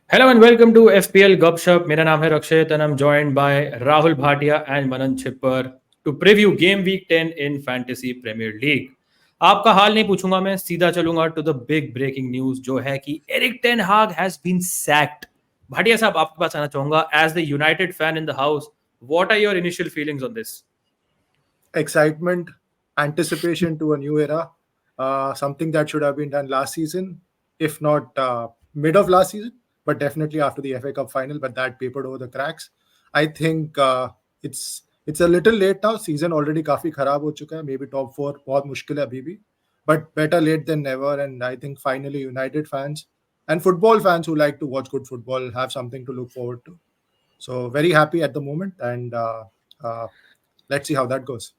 Hello and welcome to FPL Gupshup. मेरा नाम है रक्षित and I'm joined by Rahul Bhatia and Manan Chipper to preview Game Week 10 in Fantasy Premier League. आपका हाल नहीं पूछूंगा मैं सीधा चलूंगा to the big breaking news जो है कि Eric Ten Hag has been sacked. Bhatia साहब आपके पास आना चाहूंगा as the United fan in the house. What are your initial feelings on this? Excitement, anticipation to a new era, something that should have been done last season, if not mid of last season, but definitely after the FA Cup final. But that papered over the cracks. I think it's a little late now. Season already काफी खराब हो चुका है. Maybe top 4 बहुत मुश्किल है अभी भी. But better late than never. And I think finally United fans and football fans who like to watch good football have something to look forward to. So very happy at the moment, and let's see how that goes.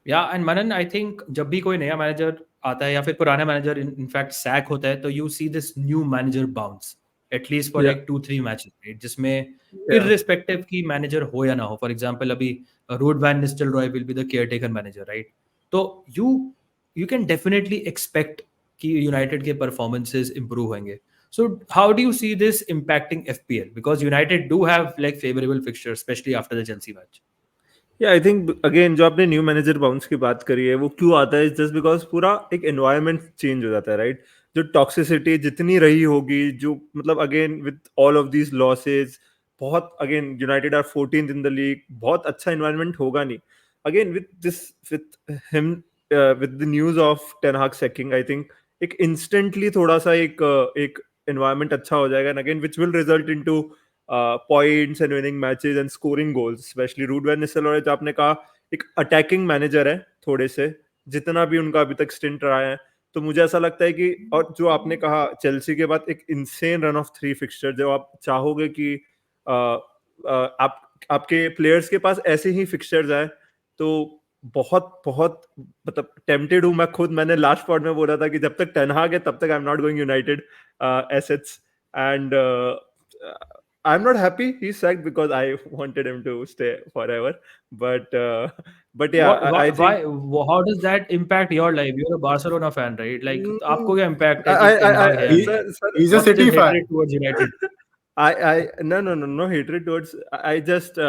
या and Manan I think जब भी कोई नया manager आता है या फिर पुराना मैनेजर इनफैक्ट सैक होता है तो you see this new manager bounce at least for like 2-3 matches right जिसमें इररिस्पेक्टिव की मैनेजर हो या ना हो फॉर एग्जांपल अभी Ruud van Nistelrooy will be the caretaker manager right तो यू कैन डेफिनेटली एक्सपेक्ट कि यूनाइटेड के परफॉर्मेंसेस इंप्रूव होंगे so how do you see this impacting FPL because United do have like favorable fixtures especially after the Chelsea match I think again जो आपने new manager bounce की बात करी है वो क्यों आता है जस्ट बिकॉज पूरा एक एनवायरनमेंट चेंज हो जाता है राइट जो टॉक्सिसिटी जितनी रही होगी जो मतलब again with all of these losses बहुत again United are 14th in the league बहुत अच्छा एनवायरनमेंट होगा नहीं again with him with the news of ten Hag sacking I think एक इंस्टेंटली थोड़ा सा एक एनवायरनमेंट अच्छा हो जाएगा and again which will result into points and winning matches and scoring goals, especially Ruud van Nistelrooy जो आपने कहा एक अटैकिंग मैनेजर है थोड़े से जितना भी उनका अभी तक स्टिंट रहा है तो मुझे ऐसा लगता है कि और जो आपने कहा चेल्सी के बाद एक इंसेन रन ऑफ 3 फिक्सचर जो आप चाहोगे कि आप आपके प्लेयर्स के पास ऐसे ही फिक्सचर्स आए तो बहुत बहुत मतलब टेम्पटेड हूँ मैं खुद मैंने लास्ट पॉड में बोला था कि जब तक टेन हाग है तब तक I am not going United assets and I'm not happy he's sacked because I wanted him to stay forever. But yeah, why, I think how does that impact your life? You're a Barcelona fan, right? Like, आपको क्या impact है कि Ten Hag है? He's a City fan. Hatred towards United. No hatred towards. I just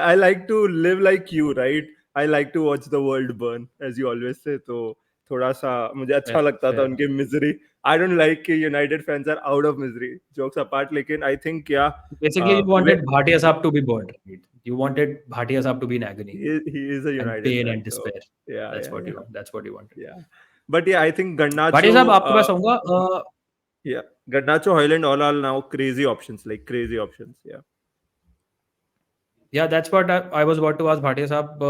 I like to live like you, right? I like to watch the world burn, as you always say. तो थोड़ा सा मुझे अच्छा लगता था उनके misery. I don't like कि United fans are out of misery. Jokes apart, लेकिन I think yeah. Basically, you wanted Bhatia Saab to be burned. Right? You wanted Bhatia Saab to be in agony. He is a United and pain fan, and despair. So, yeah, that's yeah, what yeah. you. That's what you wanted. Yeah, but yeah, I think Garnacho. Bhatia Saab, आपके पास होगा. Yeah, Garnacho, Højlund, all are now crazy options, like crazy options. Yeah. Yeah, that's what I was about to ask Bhatia Saab.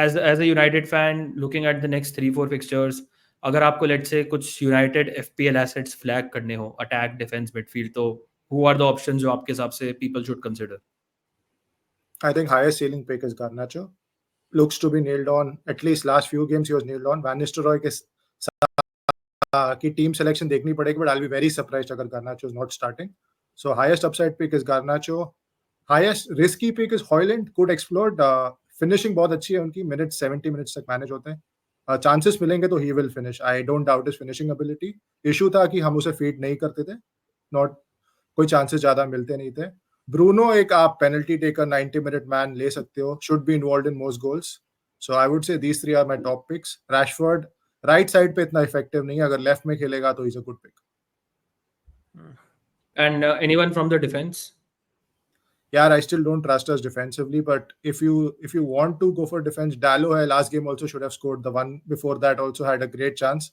As a United fan, looking at the next 3-4 fixtures, अगर आपको let's say कुछ United FPL assets flag करने हो attack defence midfield तो who are the options जो आपके हिसाब से people should consider? I think highest ceiling pick is Garnacho. Looks to be nailed on. At least last few games he was nailed on. Van Nistelrooy की team selection देखनी पड़ेगी but I'll be very surprised अगर Garnacho is not starting. So highest upside pick is Garnacho. Highest risky pick is Højlund. Could explode. Finishing बहुत अच्छी है उनकी. Minutes 70 minutes तक manage होते हैं. चांसेस मिलेंगे तो he will finish. I don't doubt his finishing ability. Issue था कि हम उसे फीड नहीं करते थे. नॉट कोई चांसेस ज्यादा मिलते नहीं थे. ब्रूनो एक आप पेनल्टी टेकर 90 मिनट मैन ले सकते हो. Should be involved in most goals. So I would say these 3 are my top picks. Rashford right side पे इतना इफेक्टिव नहीं है. अगर लेफ्ट में खेलेगा तो is a good pick. And anyone from the defence? Yeah, I still don't trust us defensively, but if you want to go for defense, Dallo hai last game also should have scored. The one before that also had a great chance.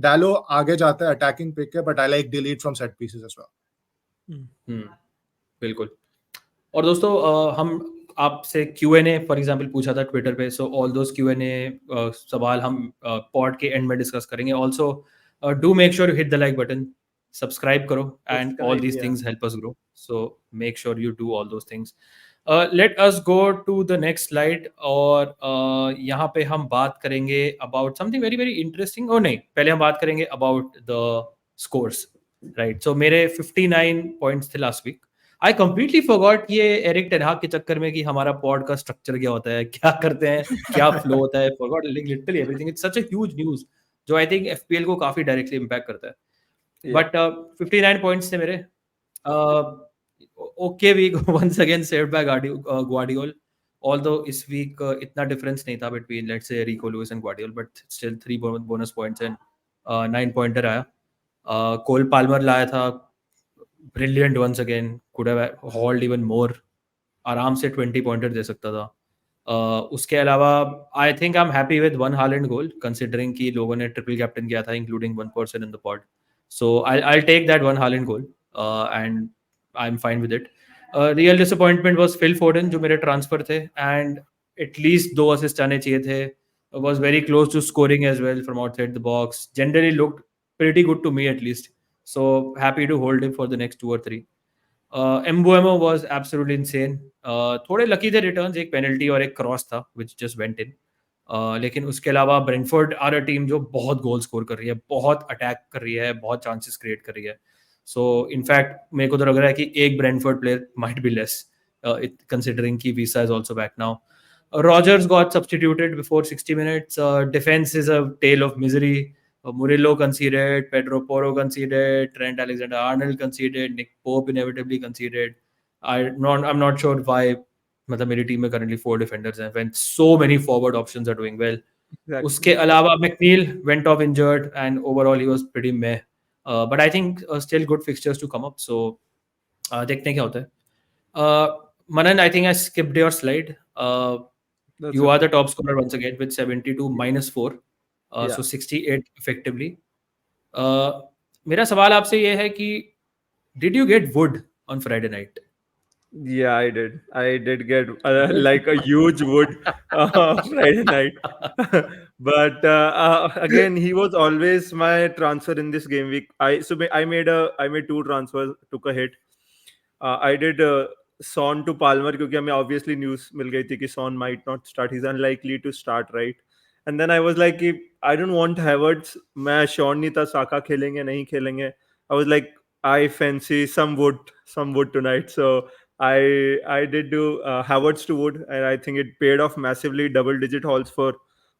Dallo आगे जाता है attacking pick है, but I like delete from set pieces as well. बिल्कुल. और दोस्तों हम आपसे Q&A for example पूछा था ट्विटर पे, सो ऑल दोस Q&A सवाल हम पॉड के एंड में डिस्कस करेंगे. Also do make sure you hit the like button, subscribe karo, and all these things help us grow, so make sure you do all those things. Let us go to the next slide. और यहाँ पे हम बात करेंगे about something very very interesting. और नहीं, पहले हम बात करेंगे about the scores, right? So मेरे 59 points थे last week. I completely forgot ये एरिक टेन हाग के चक्कर में कि हमारा पॉड का स्ट्रक्चर क्या होता है, क्या करते हैं, क्या फ्लो होता है. Forgot literally everything. It's such a huge news जो I think FPL को काफी डायरेक्टली इम्पैक्ट करता है. But 59 points थे मेरे. Okay week once again saved by Guardiol. Although इस week इतना difference नहीं था between let's say Rico Lewis and Guardiol, but still 3 bonus points and 9 pointer आया. Cole Palmer लाया था, brilliant once again, could have hauled even more. आराम से 20 pointer दे सकता था. उसके अलावा I think I am happy with one Haaland goal considering कि लोगों ने ट्रिपल कैप्टन किया था including one person in the pod. So I take that one Haaland goal and I am fine with it. Real disappointment was Phil Foden जो मेरे transfer थे and at least 2 assist आने चाहिए थे. Was very close to scoring as well from outside the box. Generally looked pretty good to me at least. So happy to hold him for the next 2 or 3. Mbeumo was absolutely insane. थोड़े lucky थे returns, एक penalty और एक cross था which just went in. लेकिन उसके अलावा Brentford are a team जो बहुत गोल स्कोर कर रही है, बहुत अटैक कर रही है, बहुत चांसेस क्रिएट कर रही है. सो इनफैक्ट मेरे को तो लग रहा है कि एक Brentford player might be less considering कि Wissa is also back now. Rogers got substituted before 60 minutes. Defense is a tale of misery. Murillo conceded, Pedro Porro conceded, Trent Alexander-Arnold conceded, Nick Pope inevitably conceded. I'm not sure why. मतलब मेरी team में currently 4 defenders हैं when so many forward options are doing well. Exactly. उसके अलावा McNeil went off injured and overall he was pretty meh. But I think still good fixtures to come up. So देखते हैं क्या होता है. Manan, I think I skipped your slide. That's You okay. are the top scorer once again with 72 minus 4. Yeah. So 68 effectively. मेरा सवाल आपसे ये है कि did you get wood on Friday night? Yeah, I did. I did get like a huge wood Friday night. But again, he was always my transfer in this game week. I made 2 transfers, took a hit. I did Son to Palmer क्योंकि हमें obviously news मिल गई थी कि Son might not start. He's unlikely to start, right? And then I was like कि I don't want Havertz. मैं sure नहीं था Saka खेलेंगे नहीं खेलेंगे. I was like I fancy some wood tonight. So I did do Havertz to Wood, and I think it paid off massively. Double-digit hauls for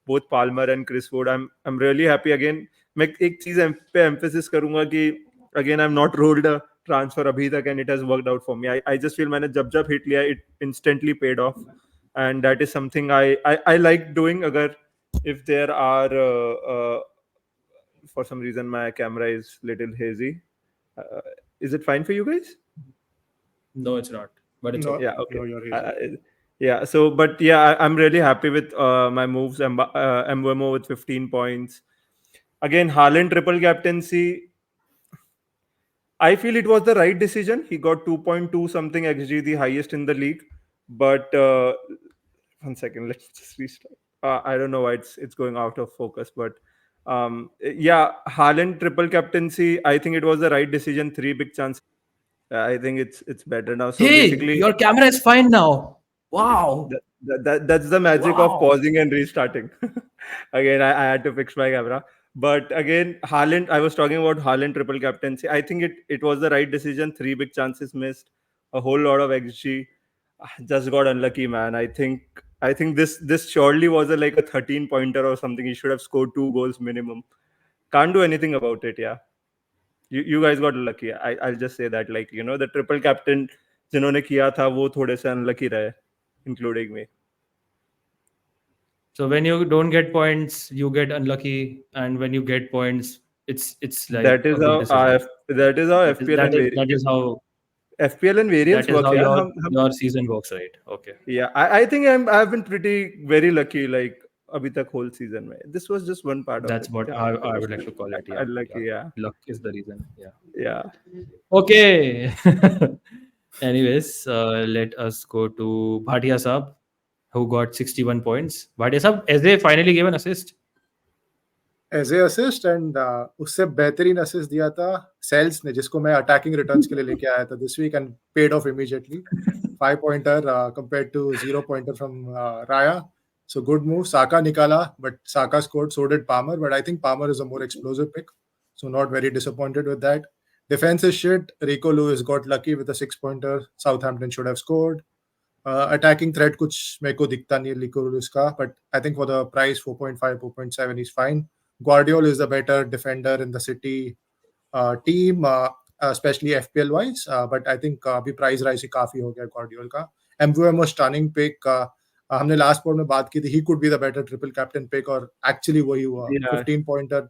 both Palmer and Chris Wood. I'm really happy again. मैं एक चीज पे emphasis करूंगा कि again I'm not ruled a transfer अभी तक and it has worked out for me. I just feel मैंने जब hit लिया it instantly paid off, and that is something I like doing. अगर if there are for some reason my camera is little hazy. Is it fine for you guys? No, it's not. But it's No, okay. Yeah, okay. no, you're hazy. Yeah, so but yeah, I'm really happy with my moves. Mbeumo with 15 points. Again, Haaland triple captaincy. I feel it was the right decision. He got 2.2 something XG, the highest in the league. But 1 second, let's just restart. I don't know why it's going out of focus, but yeah, Haaland triple captaincy. I think it was the right decision. 3 big chances. I think it's better now. So Hey, basically, your camera is fine now. Wow. that's the magic of Wow. pausing and restarting. Again, I had to fix my camera. But again, Haaland, I was talking about Haaland triple captaincy. I think it was the right decision. 3 big chances missed, a whole lot of XG. Just got unlucky, man. I think this surely was like a 13 pointer or something. He should have scored 2 goals minimum. Can't do anything about it, yeah. You guys got lucky. I'll just say that, like, you know, the triple captain जिन्होंने किया था वो थोड़े से unlucky रहे, including me. So when you don't get points, you get unlucky, and when you get points, it's like That is a good how decision. FPL and variance. That is how FPL and variance that is work. how Yeah, your season works, right? Okay. yeah. I think I've been pretty very lucky. Like अभी तक whole season में. This was just one part of That's it. what Yeah, I would like to call it. Yeah. Unlucky. Yeah. Luck is the reason. Yeah. Yeah. Okay. Anyways, let us go to Bhatia Saab, who got 61 points. Bhatia Saab, as they finally gave an assist. As a assist and उससे बेहतरीन assist दिया था sales ने, जिसको मैं attacking returns के लिए लेके आया था this weekend paid off immediately. 5 pointer compared to 0 pointer from Raya. So good move. Saka nikala, but Saka scored. So did Palmer, but I think Palmer is a more explosive pick. So not very disappointed with that. Defense is shit. Rico Lewis got lucky with a 6-pointer. Southampton should have scored. Attacking threat कुछ मेरे को दिखता नहीं है Rico Lewis का, but I think for the price 4.5, 4.7 is fine. Guardiola is the better defender in the city. team, especially FPL wise. But I think अभी price rise ही काफी हो गया Guardiola का. MVM was stunning pick. हमने last pod में बात की थी, he could be the better triple captain pick और actually वही हुआ. Yeah. 15 pointer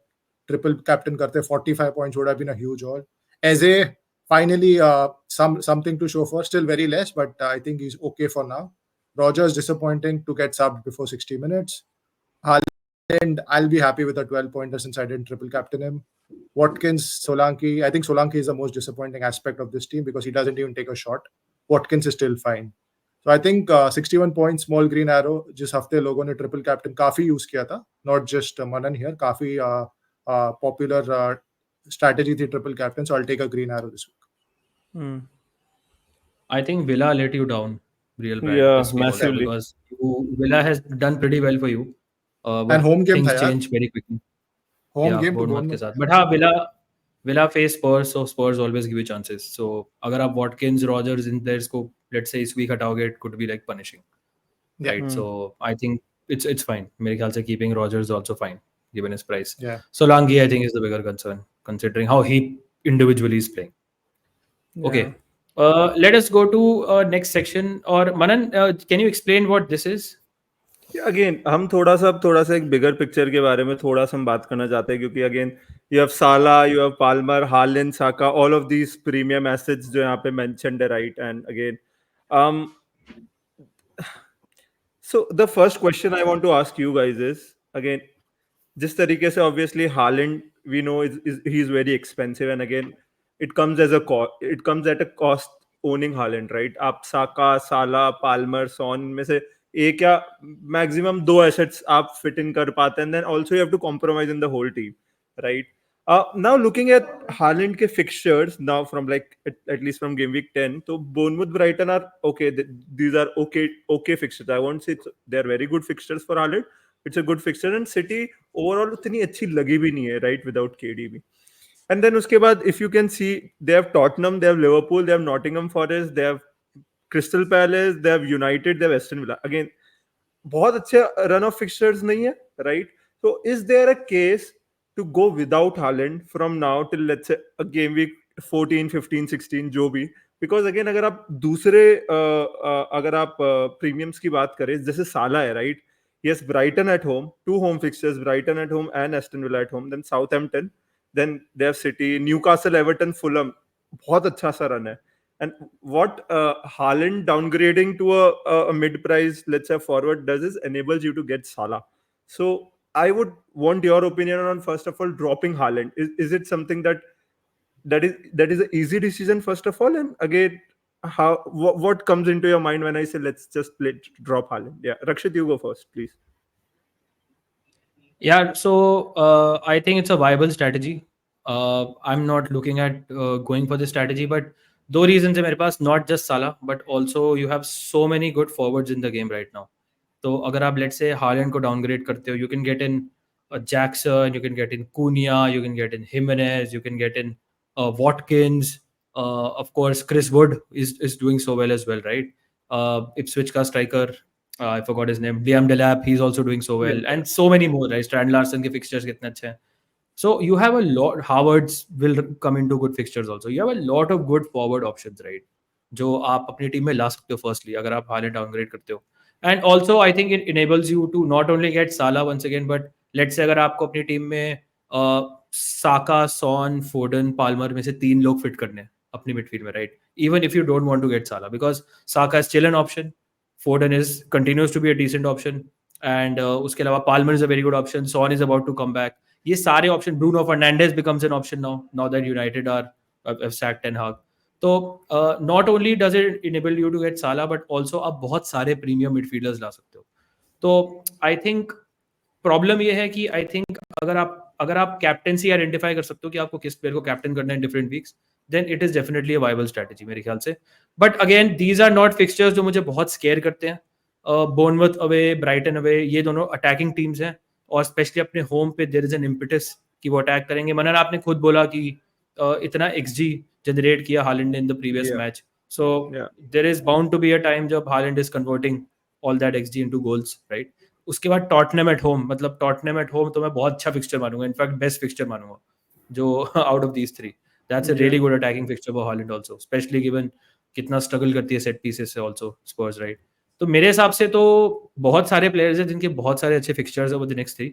triple captain करते 45 points would have been a huge haul. Eze finally something to show for, still very less, but I think he's okay for now. Rogers disappointing to get subbed before 60 minutes. Haaland, I'll be happy with a 12 pointer since I didn't triple captain him. Watkins, Solanke, I think Solanke is the most disappointing aspect of this team because he doesn't even take a shot. Watkins is still fine. So I think 61 points, small green arrow. जिस हफ्ते लोगों ने triple captain काफी use किया था, not just Manan here, काफी popular strategy थी triple captain. So I'll take a green arrow this week. I think Villa let you down real bad. Yeah, this game also massively. because Villa has done pretty well for you. But And home game things था यार. change very quickly. Home Yeah, game to Bournemouth के Bournemouth. साथ. But हाँ, Villa face Spurs, so Spurs always give you chances. So अगर आप Watkins, Rogers इन players को let's say इस week हटाओगे, it could be like punishing, Yeah. right? So I think it's fine. मेरे ख्याल से keeping Rogers is also fine given his price. Yeah. Solanke I think is the bigger concern considering how he individually is playing. Okay. Let us go to next section. Or Manan, can you explain what this is? Again हम थोड़ा सा एक bigger picture के बारे में थोड़ा सा हम बात करना चाहते हैं क्योंकि again you have Salah, you have Palmer, Haaland, Saka, all of these premium assets जो यहाँ पे मेंशन्ड है, right? And again so the first question I want to ask you guys is again जिस तरीके से obviously Haaland we know he is very expensive and again it comes at a cost owning Haaland, right? आप साका, साला, Palmer, sworn में से एक या maximum 2 assets आप फिट इन कर पाते हैं, and then also you have to compromise in the whole team, right? Now looking at Haaland के fixtures now from like at least from game week 10, तो Bournemouth, Brighton are okay. These are okay fixtures. I won't say they are very good fixtures for Haaland. It's a good fixture, and City overall उतनी अच्छी लगी भी नहीं है, right? Without KDB. And then उसके बाद if you can see they have Tottenham, they have Liverpool, they have Nottingham Forest, they have Crystal Palace, they have United, they have Aston Villa. Again बहुत अच्छे run of fixtures नहीं है, right? So is there a case to go without Haaland from now till let's say a game week 14, 15, 16 जो भी, because again अगर आप दूसरे अगर आप प्रीमियम्स की बात करें जैसे साला है, right? Yes, Brighton at home, 2 home fixtures, Brighton at home and Aston Villa at home, then Southampton, then they have City, Newcastle, Everton, Fulham. बहुत अच्छा सा run है. And what Haaland downgrading to a mid-price, let's say forward, does is enables you to get Salah. So I would want your opinion on first of all dropping Haaland. Is it something that is an easy decision first of all, and again what comes into your mind when I say let's just drop Haaland? Yeah, Rakshit, you go first, please. Yeah, so I think it's a viable strategy. I'm not looking at going for this strategy, but दो reasons है मेरे पास, not just Salah, but also you have so many good forwards in the game right now. तो अगर आप let's say Haaland को downgrade करते हो, you can get in Jackson, you can get in Cunha, you can get in Jimenez, you can get in Watkins. Of course, Chris Wood is doing so well as well, right? Ipswich का striker, I forgot his name, Liam Delap, he's also doing so well, and so many more, right? Strand Larson के fixtures कितने अच्छे हैं. So you have a lot. Havertz will come into good fixtures also. You have a lot of good forward options, right? जो आप अपनी team में ला सकते हो firstly अगर आप Haaland downgrade करते हो. And also I think it enables you to not only get Salah once again, but let's say अगर आपको अपनी टीम में साका, सॉन, फोडन, पाल्मर में से 3 लोग फिट करने हैं अपनी मिडफील्ड में, right? Even if you don't want to get Salah, because Saka is still an option, Foden continues to be a decent option, and उसके अलावा Palmer is a very good option, Son is about to come back. ये सारे option, Bruno Fernandes becomes an option now that United have sacked Ten Hag. तो not only does it enable you to get Salah, but also आप बहुत सारे premium midfielders ला सकते हो. तो I think problem ये है कि आई थिंक अगर आप कैप्टेंसी आइडेंटिफाई कर सकते हो कि आपको किस प्लेयर को कैप्टन करना है different weeks, then it is definitely a viable strategy मेरे ख्याल से. But again these are not fixtures जो मुझे बहुत स्केयर करते हैं. बोर्नमथ अवे, ब्राइटन अवे, ये दोनों अटैकिंग टीम्स हैं और स्पेशली अपने होम पे देयर इज एन इम्पेटस कि वो अटैक करेंगे. मनन आपने खुद बोला कि इतना एक्सजी जनरेट किया हालैंड ने in the previous match, so there is bound to be a time जब Haaland is converting all that xG into goals, right? उसके बाद टॉटनहम एट होम, मतलब टॉटनहम एट होम तो मैं बहुत अच्छा फिक्सचर मानूंगा, इनफैक्ट बेस्ट फिक्सचर मानूंगा. जो out of these three. That's a Yeah. really good attacking fixture for Haaland also, especially given कितना struggle करती है set pieces से also Spurs, right? तो मेरे हिसाब से तो बहुत सारे players हैं जिनके बहुत सारे अच्छे fixtures है over the next three.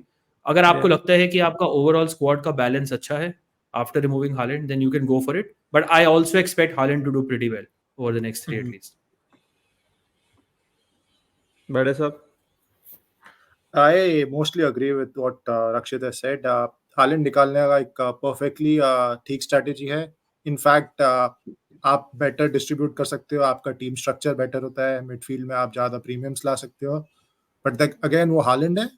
अगर आपको Yeah. लगता है कि आपका overall squad का balance अच्छा है after removing Haaland, then you can go for it. But I also expect Haaland to do pretty well over the next three at least. बड़े साहब I mostly agree with what Rakshit has said. Haaland निकालने का एक perfectly ठीक strategy है. In fact, आप better distribute कर सकते हो, आपका team structure better होता है, midfield में आप ज़्यादा premiums ला सकते हो. But again वो Haaland है,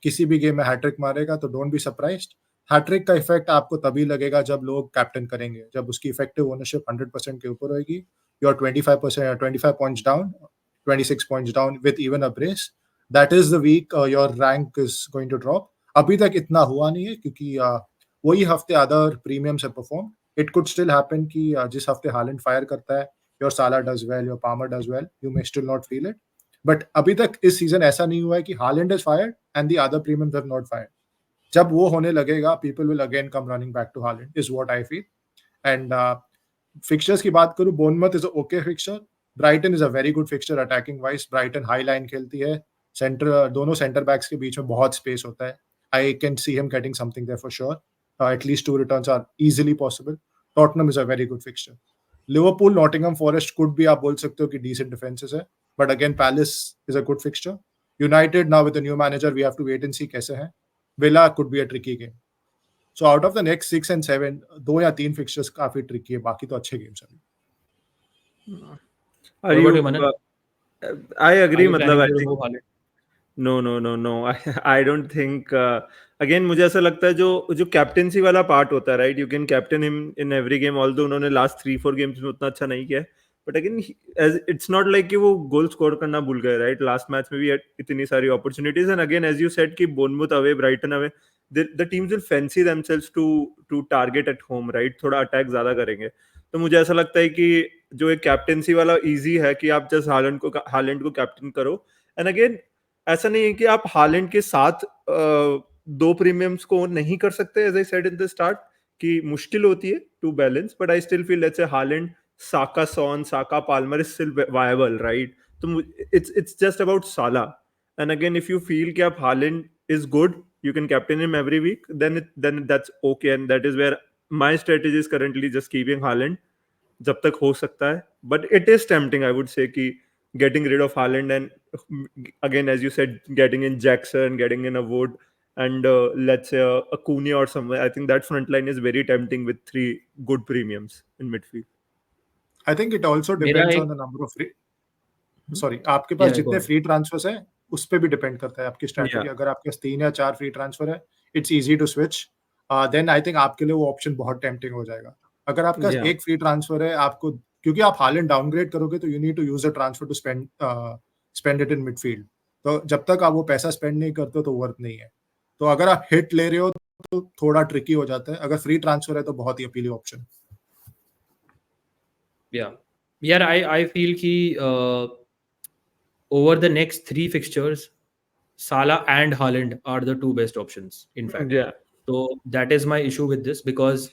किसी भी गेम में हैट्रिक मारेगा तो don't be surprised. हैट्रिक का इफेक्ट आपको तभी लगेगा जब लोग कैप्टन करेंगे, जब उसकी इफेक्टिव ओनरशिप 100% के ऊपर होगी. You're 25% 25 points down, 26 points down with even a brace. That is the week your rank is going to drop. अभी तक इतना हुआ नहीं है क्योंकि वही हफ्ते अदर प्रीमियम से perform. It could still happen कि जिस हफ्ते हालैंड फायर करता है, your Salah does well, your Palmer does well, you may still not feel it. But अभी तक इस सीजन ऐसा नहीं हुआ है कि Haaland is fired and the other premiums have not fired. जब वो होने लगेगा, people will again come running back to Haaland, is what I feel. And fixtures की बात करूं, Bournemouth is a okay fixture. Brighton is a very good fixture attacking wise. Brighton high line खेलती है, centre दोनों centre backs के बीच में बहुत space होता है. I can see him getting something there for sure. At least 2 returns are easily possible. Tottenham is a very good fixture. Liverpool, Nottingham Forest could भी आप बोल सकते हो कि डिसेंट डिफेंसेस है, but again Palace is a good fixture. United now with the new manager we have to wait and see कैसे हैं. Villa could be a tricky game. So out of the next 6 and 7, 2 या 3 fixtures काफी tricky है, बाकी तो अच्छे games हैं. Are What about you? you, Manan? I Are agree. you मतलब planning I to think remove Haaland? no. I don't think. Again, मुझे ऐसा लगता है जो कैप्टेंसी वाला पार्ट होता है, right? You can captain him in every game. Although उन्होंने लास्ट 3-4 गेम्स में उतना अच्छा नहीं किया, but again it's not like कि वो गोल स्कोर करना भूल गए, राइट? लास्ट मैच में भी इतनी सारी opportunities. And again as you said कि Bournemouth away, Brighton away, the teams will fancy themselves to target at home, right? थोड़ा अटैक ज्यादा करेंगे. तो मुझे ऐसा लगता है कि जो एक कैप्टेंसी वाला इजी है कि आप जस्ट हालैंड को कैप्टन करो. एंड अगेन ऐसा नहीं है कि आप हालैंड के साथ दो प्रीमियम्स को नहीं कर सकते, as I said in the start, कि मुश्किल होती है to balance. But I still feel let's say Haaland, Saka, Son, Saka, Palmer is still viable, right? तो it's just about Salah. And again if you feel कि आप Haaland is good, you can captain him every week, then that's okay, and that is where my strategy is currently just keeping Haaland जब तक हो सकता है. But it is tempting, I would say, कि getting rid of Haaland and again, as you said, getting in Jackson, getting in a Wood, and let's say a Cunha or somewhere. I think that front line is very tempting with 3 good premiums in midfield. I think it also मेरा depends एक on the number of free. Sorry, आपके पास Yeah, go जितने ahead. Free transverse है, उस पे भी depend करता है आपकी स्ट्रैटेजी. Yeah. अगर आपके पास 3 या 4 फ्री ट्रांसफर है, it's easy to switch. Then I think आपके लिए वो ऑप्शन बहुत टेम्पटिंग हो जाएगा. अगर आपके पास Yeah. एक फ्री ट्रांसफर है, आपको, क्योंकि आप हालैंड डाउनग्रेड करोगे तो you need to use the transfer to spend it in midfield. तो जब तक आप वो पैसा स्पेंड नहीं करते हो तो वर्थ नहीं है. तो अगर आप हिट ले रहे हो तो थोड़ा ट्रिकी हो जाता है. अगर फ्री ट्रांसफर है तो बहुत ही appealing option. Yeah. Yeah, I feel कि over the next 3 fixtures, Salah and Haaland are the 2 best options, in fact. Yeah. So that is my issue with this, because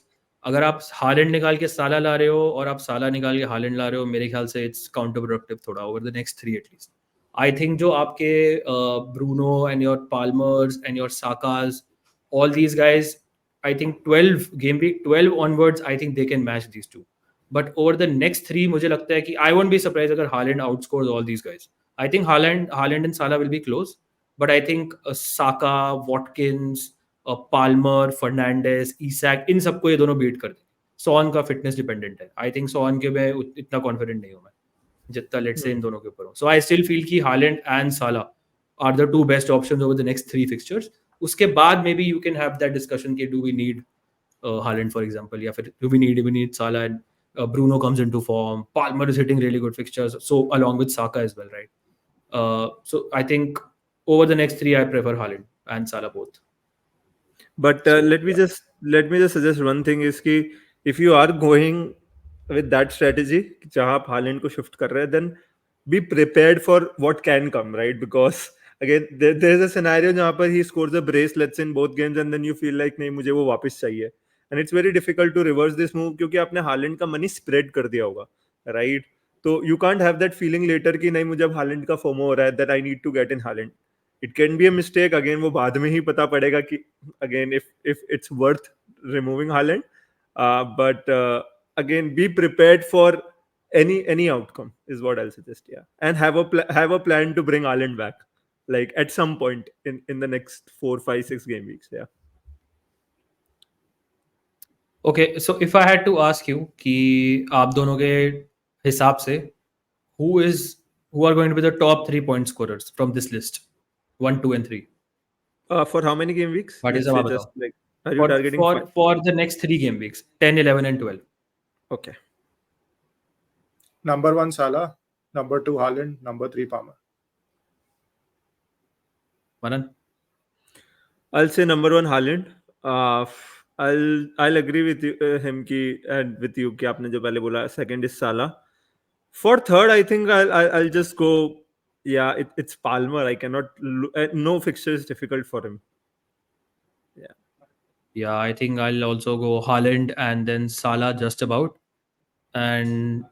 अगर आप हालैंड निकाल के साला ला रहे हो और आप साला निकाल के हालैंड ला रहे हो, मेरे ख्याल से इट्स काउंटर प्रोडक्टिव थोड़ा over the next 3 at least. I think जो आपके Bruno and your Palmers and your Sakas, all these guys, I think 12 game week 12 onwards, I think they can match these two. But over the next 3, मुझे लगता है कि I won't be surprised अगर Haaland outscores all these guys. I think Haaland and Salah will be close, but I think Saka, Watkins, Palmer, Fernandes, Isak, इन सबको ये दोनों beat कर देंगे. सॉन का फिटनेस डिपेंडेंट है. आई थिंक सॉन के मैं इतना कॉन्फिडेंट नहीं हूँ मैं, जितना लेट्स से इन दोनों के ऊपर हूँ. सो आई स्टिल फील कि Haaland and Salah are the 2 best options over the next 3 fixtures. उसके बाद maybe you can have that discussion कि do we need Haaland for example, या फिर do we need Salah and Bruno comes into form, Palmer is hitting really good fixtures, so along with Saka as well, right? So I think over the next 3 I prefer Haaland and Salah both. But let me just suggest one thing is कि if you are going with that strategy जहाँ आप Holland को shift कर रहे हैं, then be prepared for what can come, right? Because again there is a scenario जहाँ पर he scores a brace, let's say in both games, and then you feel like नहीं, मुझे वो वापस चाहिए, and it's very difficult to reverse this move क्योंकि आपने Holland का मनी स्प्रेड कर दिया होगा, राइट? तो you can't have that feeling later कि नहीं मुझे अब हालैंड का फोमो हो रहा है that I need to get in Haaland. It can be a mistake, again वो बाद में ही पता पड़ेगा कि again if it's worth removing Haaland, but again be prepared for any outcome is what I'll suggest. Yeah, and have a plan to bring Haaland back, like at some point in the next 4 5 6 game weeks. Yeah. Okay, so if I had to ask you कि आप दोनों के हिसाब से who are going to be the top 3 point scorers from this list, 1, 2 and 3? For how many game weeks? What is Let's say the just like, are you targeting for 5? for the next 3 game weeks, 10, 11 and 12? Okay. Number 1 Salah, number 2 Haaland, number 3 Palmer. Manan? I'll say number 1 Haaland. I'll agree with him ki and with you कि आपने जो पहले बोला. Second is Salah. For third, I think I'll just go. Yeah, it's Palmer. I cannot. No fixture is difficult for him. Yeah, I think I'll also go Haaland and then Salah just about, and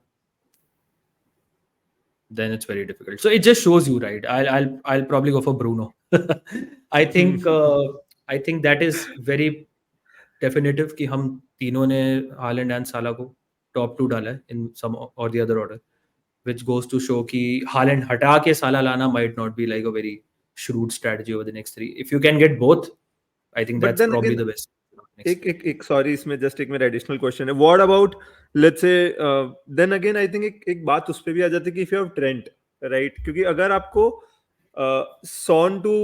then it's very difficult. So it just shows you, right? I'll probably go for Bruno. I think that is very definitive कि हम तीनों ने Haaland and Salah को top 2 डाला है in some or the other order, which goes to show कि Haaland हटा के Salah लाना might not be like a very shrewd strategy over the next 3. If you can get both, I think But that's then probably again, the best. एक sorry इसमें just एक मेरा additional question है. What about let's say then again I think एक बात उस पे भी आ जाती है कि if you have Trent, right? क्योंकि अगर आपको Son to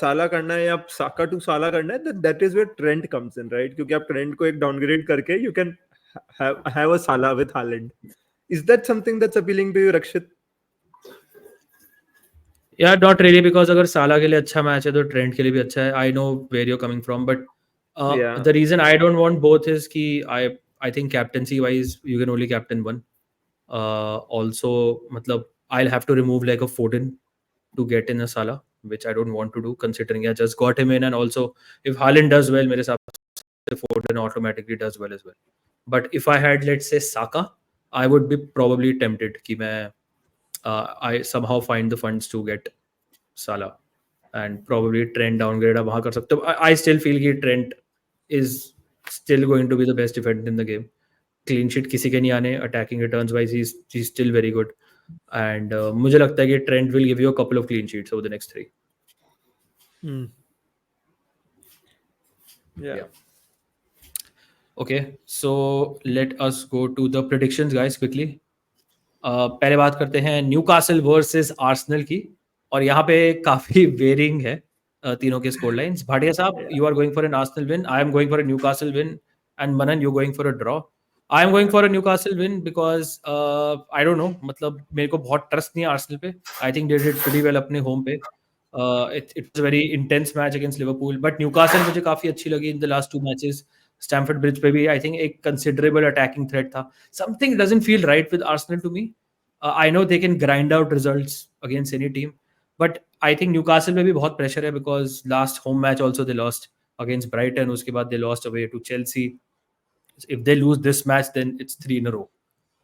Salah करना है या Saka to Salah करना है, that is where Trent comes in, right? क्योंकि आप Trent को एक downgrade करके you can have a Salah with Haaland. Is that something that's appealing to you, Rakshit? Yeah, not really, because अगर साला के लिए अच्छा मैच है तो ट्रेंट के लिए भी अच्छा है. I know where you're coming from, but Yeah. the reason I don't want both is कि I think captaincy wise you can only captain one. Also, मतलब I'll have to remove like a Foden to get in a Salah, which I don't want to do considering I just got him in, and also if Haaland does well, मेरे हिसाब से Foden automatically does well as well. But if I had, let's say, Saka, I would be probably tempted कि मैं I somehow find the funds to get Salah and probably Trent downgrade आप वहाँ कर सकते हो. I still feel कि Trent is still going to be the best defender in the game. Clean sheet किसी के नहीं आने. Attacking returns wise he's still very good. And मुझे लगता है कि Trent will give you a couple of clean sheets over the next 3. Yeah. Okay, so let us go to the predictions, guys, quickly. पहले बात करते हैं Newcastle versus Arsenal की, और यहाँ पे काफी वेरिंग है तीनों के स्कोर लाइंस. भाटिया साहब, you are going for an Arsenal win, I am going for a Newcastle win, and Manan you going for a draw. I am going for a Newcastle win because I don't know, मतलब मेरे को बहुत trust नहीं है Arsenal पे. I think they did pretty well अपने home पे. It was a very intense match against Liverpool, but Newcastle मुझे काफी अच्छी लगी in the last 2 matches. Stamford Bridge पे भी आई थिंक एक कंसिडरेबल अटैकिंग थ्रेट था. Something doesn't feel right with Arsenal to me. I know they can grind out results against any team, but I think Newcastle में भी बहुत pressure है because last home match also they lost against Brighton. उसके बाद they lost away to Chelsea. If they lose this match, then it's 3 in a row.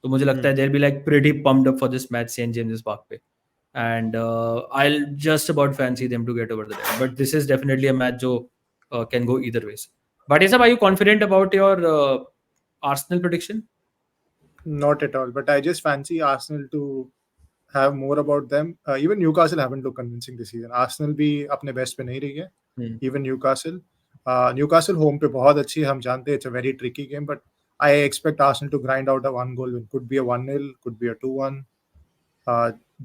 तो मुझे लगता है they'll be like pretty pumped up for this match St. James's Park पे, and I'll just about fancy them to get over the line. But this is definitely a match जो can go either ways. But yes, are you confident about your Arsenal prediction? Not at all, but I just fancy Arsenal to have more about them. Even Newcastle haven't looked convincing this season. Arsenal भी अपने best पे नहीं रही है. Even Newcastle. Newcastle home पे बहुत अच्छी है, हम जानते हैं. It's a very tricky game, but I expect Arsenal to grind out a 1-goal win. Could be a 1-0, could be a 2-1.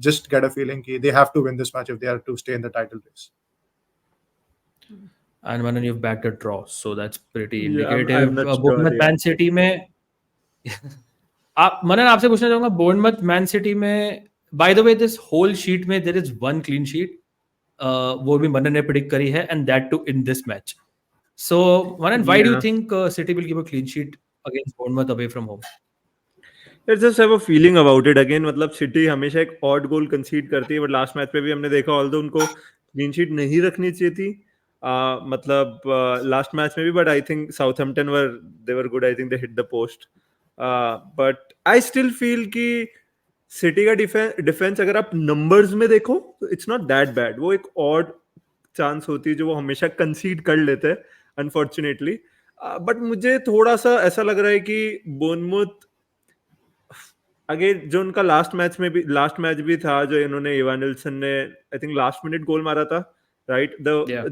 Just get a feeling कि they have to win this match if they are to stay in the title race. And Manan, you've backed a draw, so that's pretty Yeah, indicative. I'm not sure, Bournemouth yeah. Man City में मनन आपसे पूछना चाहूंगा, Bournemouth Man City में, by the way this whole sheet में there is 1 clean sheet, वो भी मनन ने predict करी है, and that too in this match. So Manan, why do you think City will give a clean sheet against Bournemouth away from home? Let's just have a feeling about it. Again, मतलब City हमेशा एक odd गोल कंसीड करती है, but last match पे भी हमने देखा although उनको क्लीन शीट नहीं रखनी चाहिए थी. मतलब लास्ट मैच में भी, but I think Southampton they were good, I think they hit the post, but I still feel कि सिटी का डिफेंस अगर आप नंबर्स में देखो तो इट्स नॉट दैट बैड. वो एक ऑड चांस होती है जो वो हमेशा कंसीड कर लेते हैं अनफॉर्चुनेटली, बट मुझे थोड़ा सा ऐसा लग रहा है कि बोर्नमूथ अगेन जो उनका लास्ट मैच भी था जो इन्होंने इवानिल्सन ने आई थिंक लास्ट मिनट गोल मारा था, right? Yeah.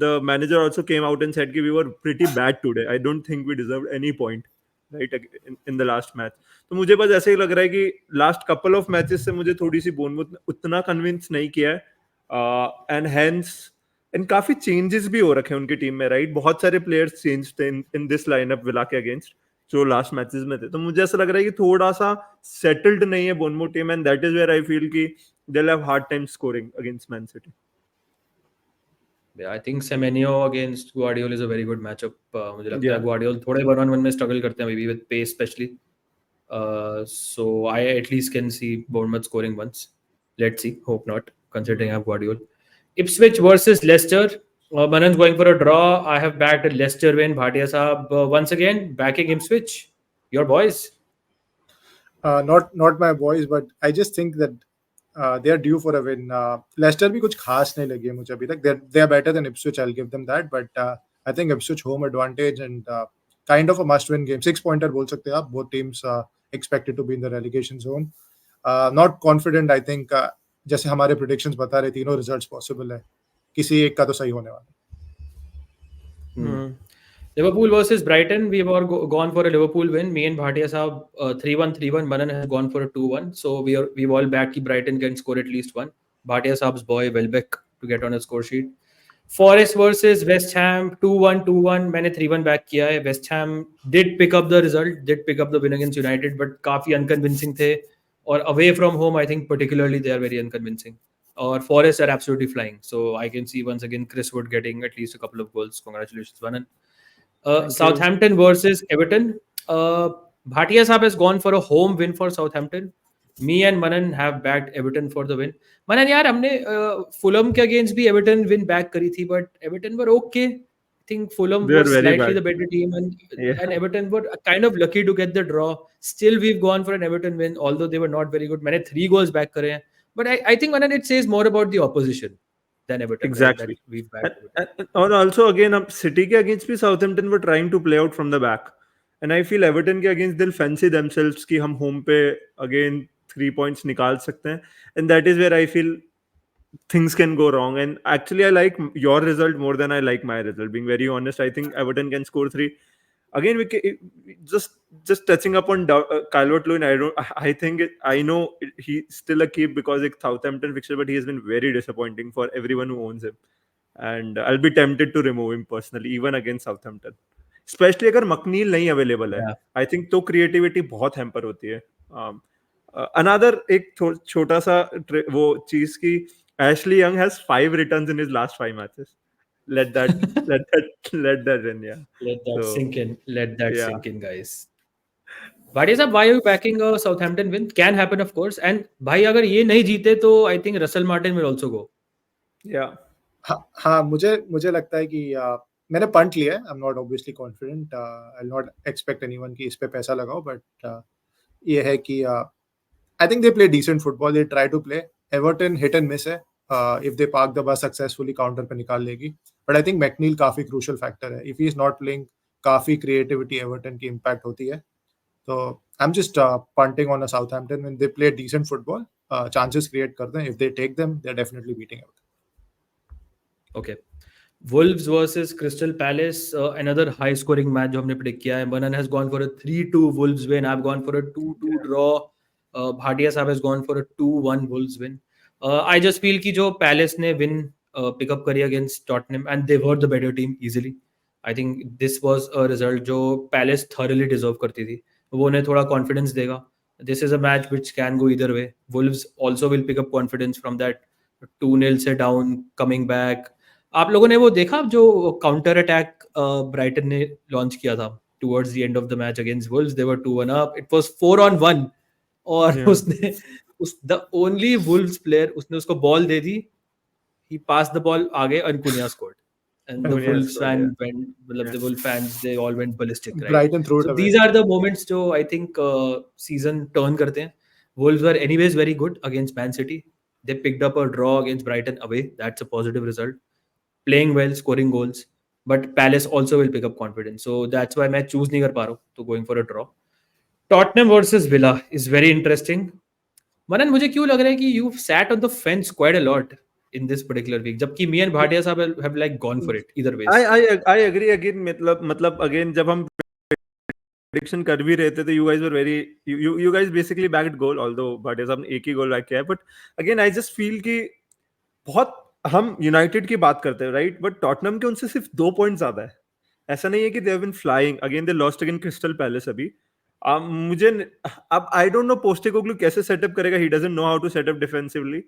The manager also came out and said कि we were pretty bad today. I don't think we deserved any point, right? In the last match. तो मुझे बस ऐसे ही लग रहा है कि लास्ट कपल ऑफ मैचेस से मुझे थोड़ी सी बोर्नमूथ ने उतना कन्विंस नहीं किया है, एंड काफी चेंजेस भी हो रखे हैं उनकी टीम में, राइट? बहुत सारे प्लेयर्स चेंज थे इन दिस लाइनअप विला के अगेंस्ट जो लास्ट मैचेस में थे. तो मुझे ऐसा लग रहा है कि थोड़ा सा सेटल्ड नहीं है Bournemouth team, and that is where I feel कि they will have hard time scoring against Man City. Yeah, I think Semenyo against Guardiola is a very good matchup. मुझे लगता है Yeah. Guardiola थोड़े 1-on-1 में struggle करते हैं, maybe with pace especially. So I at least can see Bournemouth scoring once. Let's see. Hope not, considering I have Guardiola. Ipswich versus Leicester. Manan's going for a draw. I have backed a Leicester win. Bhatia Saab once again backing Ipswich. Your boys. Not my boys, but I just think that they are due for a win. Leicester भी कुछ खास नहीं लगी है मुझे अभी तक. They are better than Ipswich. I'll give them that. But I think Ipswich home advantage and kind of a must-win game. 6-pointer बोल सकते हैं आप. Both teams expected to be in the relegation zone. Not confident. I think जैसे हमारे predictions बता रहे, तीनों results possible है. किसी एक का तो सही होने वाला. Liverpool versus Brighton. We've all gone for a Liverpool win. Me and Bhatia Saab 3-1, 3-1. Manan has gone for a 2-1. So we've all backed कि Brighton can score at least one. Bhatia Saab's boy Welbeck to get on a score sheet. Forest versus West Ham 2-1, 2-1. मैंने 3-1 back किया है. West Ham did pick up the result, did pick up the win against United, but काफी unconvincing थे. और away from home, I think particularly they are very unconvincing. Or Forest are absolutely flying. So I can see once again Chris Wood getting at least a couple of goals. Congratulations, Manan. Southampton versus Everton. Bhatia Saab has gone for a home win for Southampton. Me and Manan have backed Everton for the win. Manan यार हमने Fulham के against भी Everton win back करी थी, but Everton were okay. I think Fulham They were was very slightly bad. the better team, Yeah. and Everton were kind of lucky to get the draw. Still, we've gone for an Everton win, although they were not very good. मैंने 3 goals back करे हैं, but I think Manan it says more about the opposition than Everton. Exactly. Right? That we've backed Everton. And also again City के against भी Southampton were trying to play out from the back, and I feel Everton के against they'll fancy themselves कि हम home पे again 3 points निकाल सकते हैं, and that is where I feel things can go wrong. And actually I like your result more than I like my result, being very honest. I think Everton can score 3 again. Just touching up on Calvert-Lewin, I think I know he's still a keep because it's Southampton fixture, but he has been very disappointing for everyone who owns him, and I'll be tempted to remove him personally even against Southampton, especially अगर McNeil नहीं available है. Yeah. I think तो creativity बहुत hamper होती है. Another एक छोटा सा वो चीज की Ashley Young has 5 returns in his last 5 matches. Let that in, yeah. Let that sink in. Let that yeah. sink in, guys. Bhatia साहब, why are you backing a Southampton win? Can happen, of course. And भाई अगर ये नहीं जीते तो I think Russell Martin will also go. Yeah. हाँ मुझे लगता है कि मैंने पंट लिया है. I'm not obviously confident. I'll not expect anyone कि इस पे पैसा लगाओ, but ये है कि I think they play decent football. They try to play. Everton hit and miss है. If they park the bus successfully, counter पे निकाल लेगी. But I think McNeil काफी crucial factor है. If he is not playing, काफी creativity Everton की impact होती है. So I'm just punting on a Southampton when they play decent football. Chances create करते हैं. If they take them, they're definitely beating Everton. Okay. Wolves versus Crystal Palace, another high-scoring match जो हमने predict किया है. Manan has gone for a 3-2 Wolves win. I've gone for a 2-2 draw. Bhatia साहब has gone for a 2-1 Wolves win. I just feel कि जो Palace ने win pick up करी against Tottenham, and they were the better team easily. I think this was a result जो Palace thoroughly deserve करती थी. वो उन्हें थोड़ा confidence देगा. This is a match which can go either way. Wolves also will pick up confidence from that 2-0 से down, coming back. आप लोगों ने वो देखा जो काउंटर अटैक ब्राइटन ने लॉन्च किया था towards the end of the match against Wolves? They were 2-1 up. It was 4-on-1 और उसने द ओनली वुल्व्स प्लेयर उसने उसको ball they the. He pass the ball आगे and Cunha scored. and the Nunez Wolves scored, fan yeah. went, मतलब the Yeah. Wolves fans, they all went ballistic, right? Brighton threw it So away. these are the moments जो I think season turn करते हैं. Wolves were anyways very good against Man City. They picked up a draw against Brighton away. That's a positive result. Playing well, scoring goals. But Palace also will pick up confidence. So that's why मैं choose नहीं कर पा रहा हूँ. तो going for a draw. Tottenham versus Villa is very interesting. मनन, मुझे क्यों लग रहा है कि you sat on the fence quite a lot in this particular week, जबकि me and Bhatia साहब have like gone for it either ways. I agree again. मतलब again जब हम prediction कर भी रहे थे तो you guys were very you guys basically backed goal, although Bhatia साहब ने एक ही गोल बैक किया है, but again I just feel कि बहुत हम यूनाइटेड की बात करते हैं, राइट, बट टॉटनम के उनसे सिर्फ 2 पॉइंट ज्यादा है. ऐसा नहीं है कि they have been flying. Again they lost again Crystal Palace अभी. मुझे अब आई डोंट नो पोस्टेकोग्लू कैसे सेटअप करेगा. He doesn't know how to set up defensively,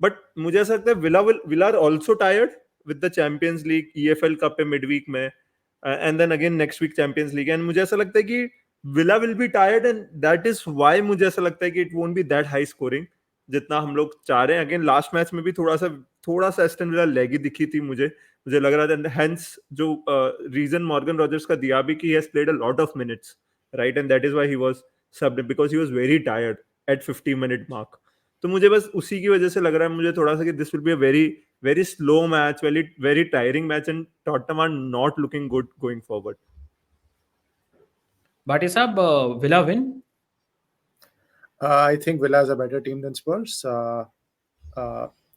but मुझे ऐसा लगता है Villa are also tired with the Champions League, EFL Cup पे मिड वीक में, and then again next week Champions League. And मुझे ऐसा लगता है कि Villa will be tired, and that is why मुझे ऐसा लगता है कि it won't B that high scoring जितना हम लोग चाह रहे हैं. अगेन लास्ट मैच में भी थोड़ा सा एस्टन विला लैगी दिखी थी मुझे लग रहा था. हेंस जो रीजन मॉर्गन रॉजर्स का दिया भी कि he has played a lot of minutes, right, and that is why he was सब्ड because he was very tired at 50 minute mark. तो मुझे बस उसी की वजह से लग रहा है मुझे थोड़ा सा कि this will be a very very slow match, very tiring match, and Tottenham are not looking good going forward. Bhatia साहब, Villa win. I think Villa is a better team than Spurs.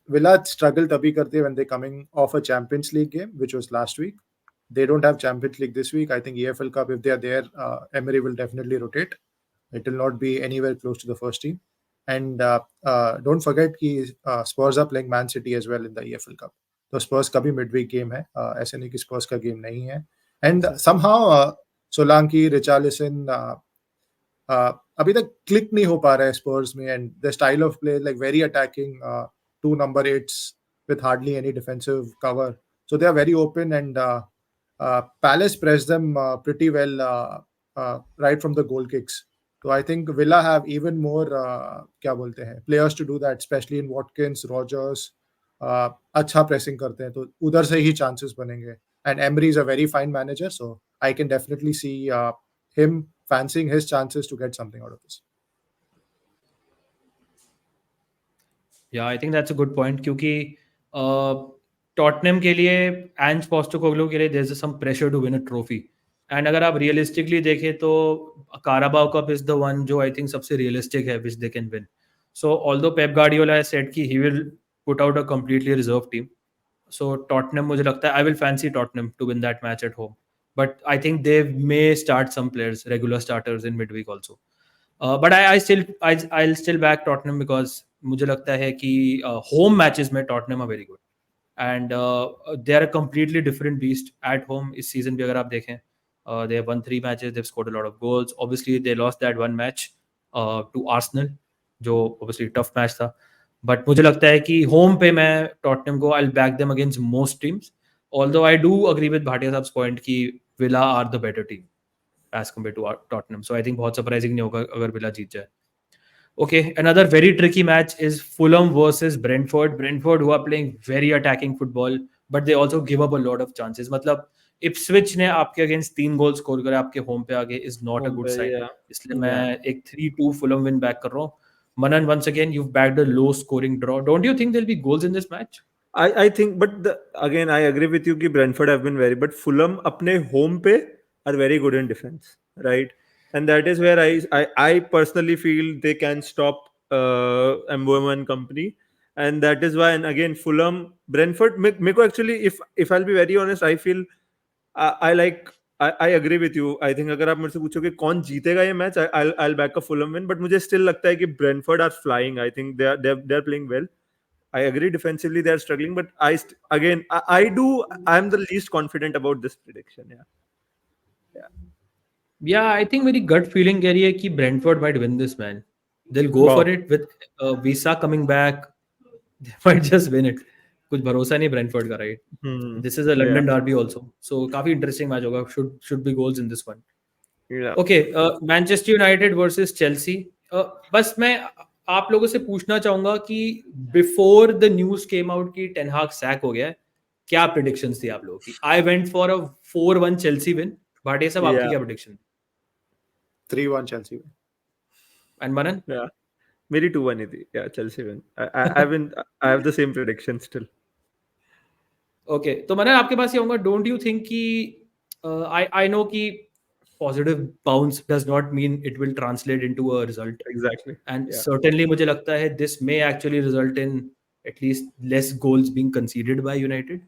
Villa struggled तभी करते हैं when they coming off a Champions League game, which was last week. They don't have Champions League this week. I think EFL Cup, if they are there, Emery will definitely rotate. It will not be anywhere close to the first team. And don't forget कि Spurs are playing Man City as well in the EFL Cup. तो Spurs का भी midweek game है. ऐसे नहीं कि Spurs का game नहीं है. And somehow Solanke, Richarlison, अभी तक क्लिक नहीं हो पा रहा है स्पर्स में, and the style of play like very attacking, 2 number 8s with hardly any defensive cover, so they are very open, and Palace press them pretty well right from the goal kicks. So I think Villa have even more क्या बोलते हैं players to do that, especially in Watkins, Rogers. अच्छा pressing करते हैं तो उधर से ही chances बनेंगे, and Emery is a very fine manager, so I can definitely see him fancying his chances to get something out of this. Yeah, I think that's a good point, क्योंकि Tottenham के लिए, Ange Postecoglou के लिए, there is some pressure to win a trophy. And अगर आप realistically देखें तो Carabao Cup is the one जो आई थिंक सबसे रियलिस्टिक है which they can win. So although Pep Guardiola has said कि he will put out a completely reserve team. So Tottenham, मुझे लगता है I will fancy Tottenham to win that match at home, but I think they may start some players, regular starters in midweek also. But I still back Tottenham because मुझे लगता है कि home matches में Tottenham are very good, and they are a completely different beast at home. इस season भी अगर आप देखें, they have won 3 matches, they've scored a lot of goals. Obviously they lost that one match to Arsenal, जो obviously tough match था, but मुझे लगता है कि home पे मैं टॉटनहम को I'll back them against most teams, although I do agree with Bhatia साहब point कि Villa are the better team as compared to Tottenham. So I think बहुत surprising नहीं होगा अगर Villa जीत जाए. Okay, another very tricky match is Fulham versus Brentford. Brentford who are playing very attacking football, but they also give up a lot of chances. मतलब Ipswich ने आपके against 3 goal score करे आपके home पे आगे is not a good sign. इसलिए मैं एक 3-2 फुलम विन बैक कर रहा हूँ. Manan, once again you've backed a low scoring draw. Don't you think there'll be goals in this match? I think, but again I agree with you कि Brentford have been very, but Fulham अपने home पे are very good in defense, right? And that is where I personally feel they can stop Mbeumo and company, and that is why. And again Fulham, Brentford, मेरे को actually if I'll be very honest, I feel I agree with you. I think अगर आप मेरे से पूछोगे कौन जीतेगा ये match, I'll back a Fulham win, but मुझे still लगता है कि Brentford are flying. I think they're playing well. I agree defensively they are struggling, but I'm the least confident about this prediction. Yeah, I think मेरी gut feeling कह रही है कि Brentford might win this, man. They'll go for it with Visa coming back. They might just win it. कुछ भरोसा नहीं Brentford का, right? This is a London derby also, so काफी इंटरेस्टिंग मैच होगा. Should be goals in this one. Okay, Manchester United versus Chelsea. बस मैं आप लोगों से पूछना चाहूंगा कि before the news came out कि टेन हाग सैक हो गया है, क्या predictions थी आप लोगों की? I went for a 4-1 Chelsea win. Bhatia साहब आपकी Yeah, क्या prediction? 3-1 Chelsea win. And Manan? yeah. मेरी 2-1 ही थी. Yeah, Chelsea win. I have the same prediction still. Okay, तो Manan आपके पास ये होगा. Don't you think कि I know कि positive bounce does not mean it will translate into a result. Exactly. And Yeah. certainly मुझे लगता है this may actually result in at least less goals being conceded by United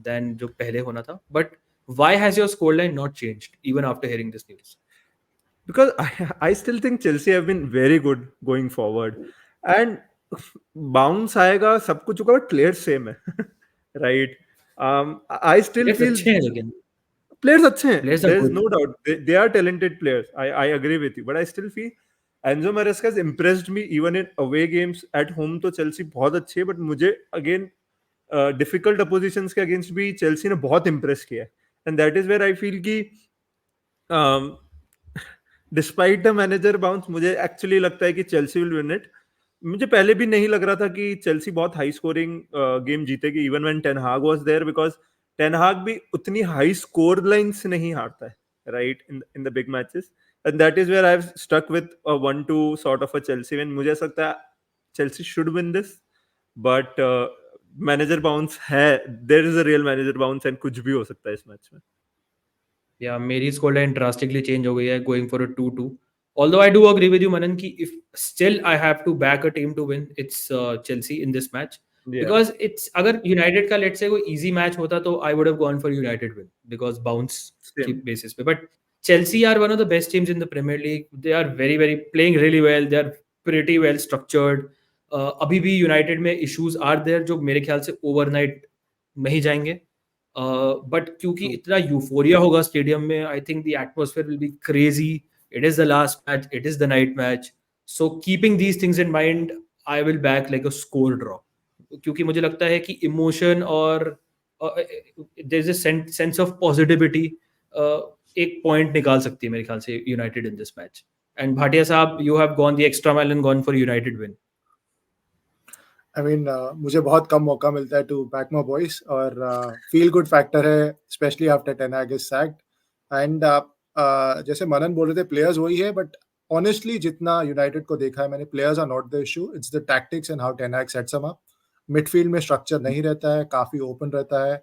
than जो पहले होना था. But why has your scoreline not changed even after hearing this news? Because I still think Chelsea have been very good going forward. And bounce आएगा, सब कुछ होगा, but players same है. Right? I still Players feel अच्छे हैं लेकिन players अच्छे हैं. players are There is good. no doubt. They are talented players. I agree with you. But I still feel Enzo Maresca has impressed me even in away games. At home तो Chelsea बहुत अच्छी है, but मुझे again difficult oppositions के against भी Chelsea ने बहुत impress किया है. And that is where I feel कि डिस्पाइट द मैनेजर बाउंस मुझे एक्चुअली लगता है कि चेल्सी विल विन इट. मुझे पहले भी नहीं लग रहा था कि चेल्सी बहुत हाई स्कोरिंग गेम जीतेगी इवन व्हेन टेन हाग वाज देयर, बिकॉज टेन हाग भी उतनी हाई स्कोर लाइन से नहीं हारता है, right, in the big matches. And that is where I have stuck with a 1-2 sort of a Chelsea win. मुझे ऐसा लगता है Chelsea should win this, but manager bounce है, there is a real manager bounce and कुछ भी हो सकता है इस मैच में. Yeah, मेरी score line drastically change हो गई है going for a 2-2. Although I do agree with you, Manan, कि if still I have to back a team to win, it's Chelsea in this match. Yeah. Because it's अगर United का let's say कोई easy match होता तो I would have gone for United win because bounce की Same. basis पे. But Chelsea are one of the best teams in the Premier League. They are very very playing really well. They are pretty well structured. अभी भी United में issues are there जो मेरे ख्याल से overnight नहीं जाएंगे. बट क्योंकि True. इतना यूफोरिया होगा स्टेडियम में, I think the atmosphere will be crazy. It is the last match, it is the night match. So keeping these things in mind, I will back like a score draw, क्योंकि मुझे लगता है कि emotion और there is a sense of positivity एक point निकाल सकती है मेरे ख्याल से United in this match. And Bhatia साहब, you have gone the extra mile and gone for United win. I mean, मुझे बहुत कम मौका मिलता है टू बैक माय बॉयज, और फील गुड फैक्टर है especially after Ten Hag is sacked. And जैसे मनन बोल रहे थे, प्लेयर्स वही है, बट ऑनेस्टली जितना यूनाइटेड को देखा है मैंने, players are not the issue, it's the tactics and how Ten Hag sets them up. Midfield में स्ट्रक्चर नहीं रहता है, काफी ओपन रहता है.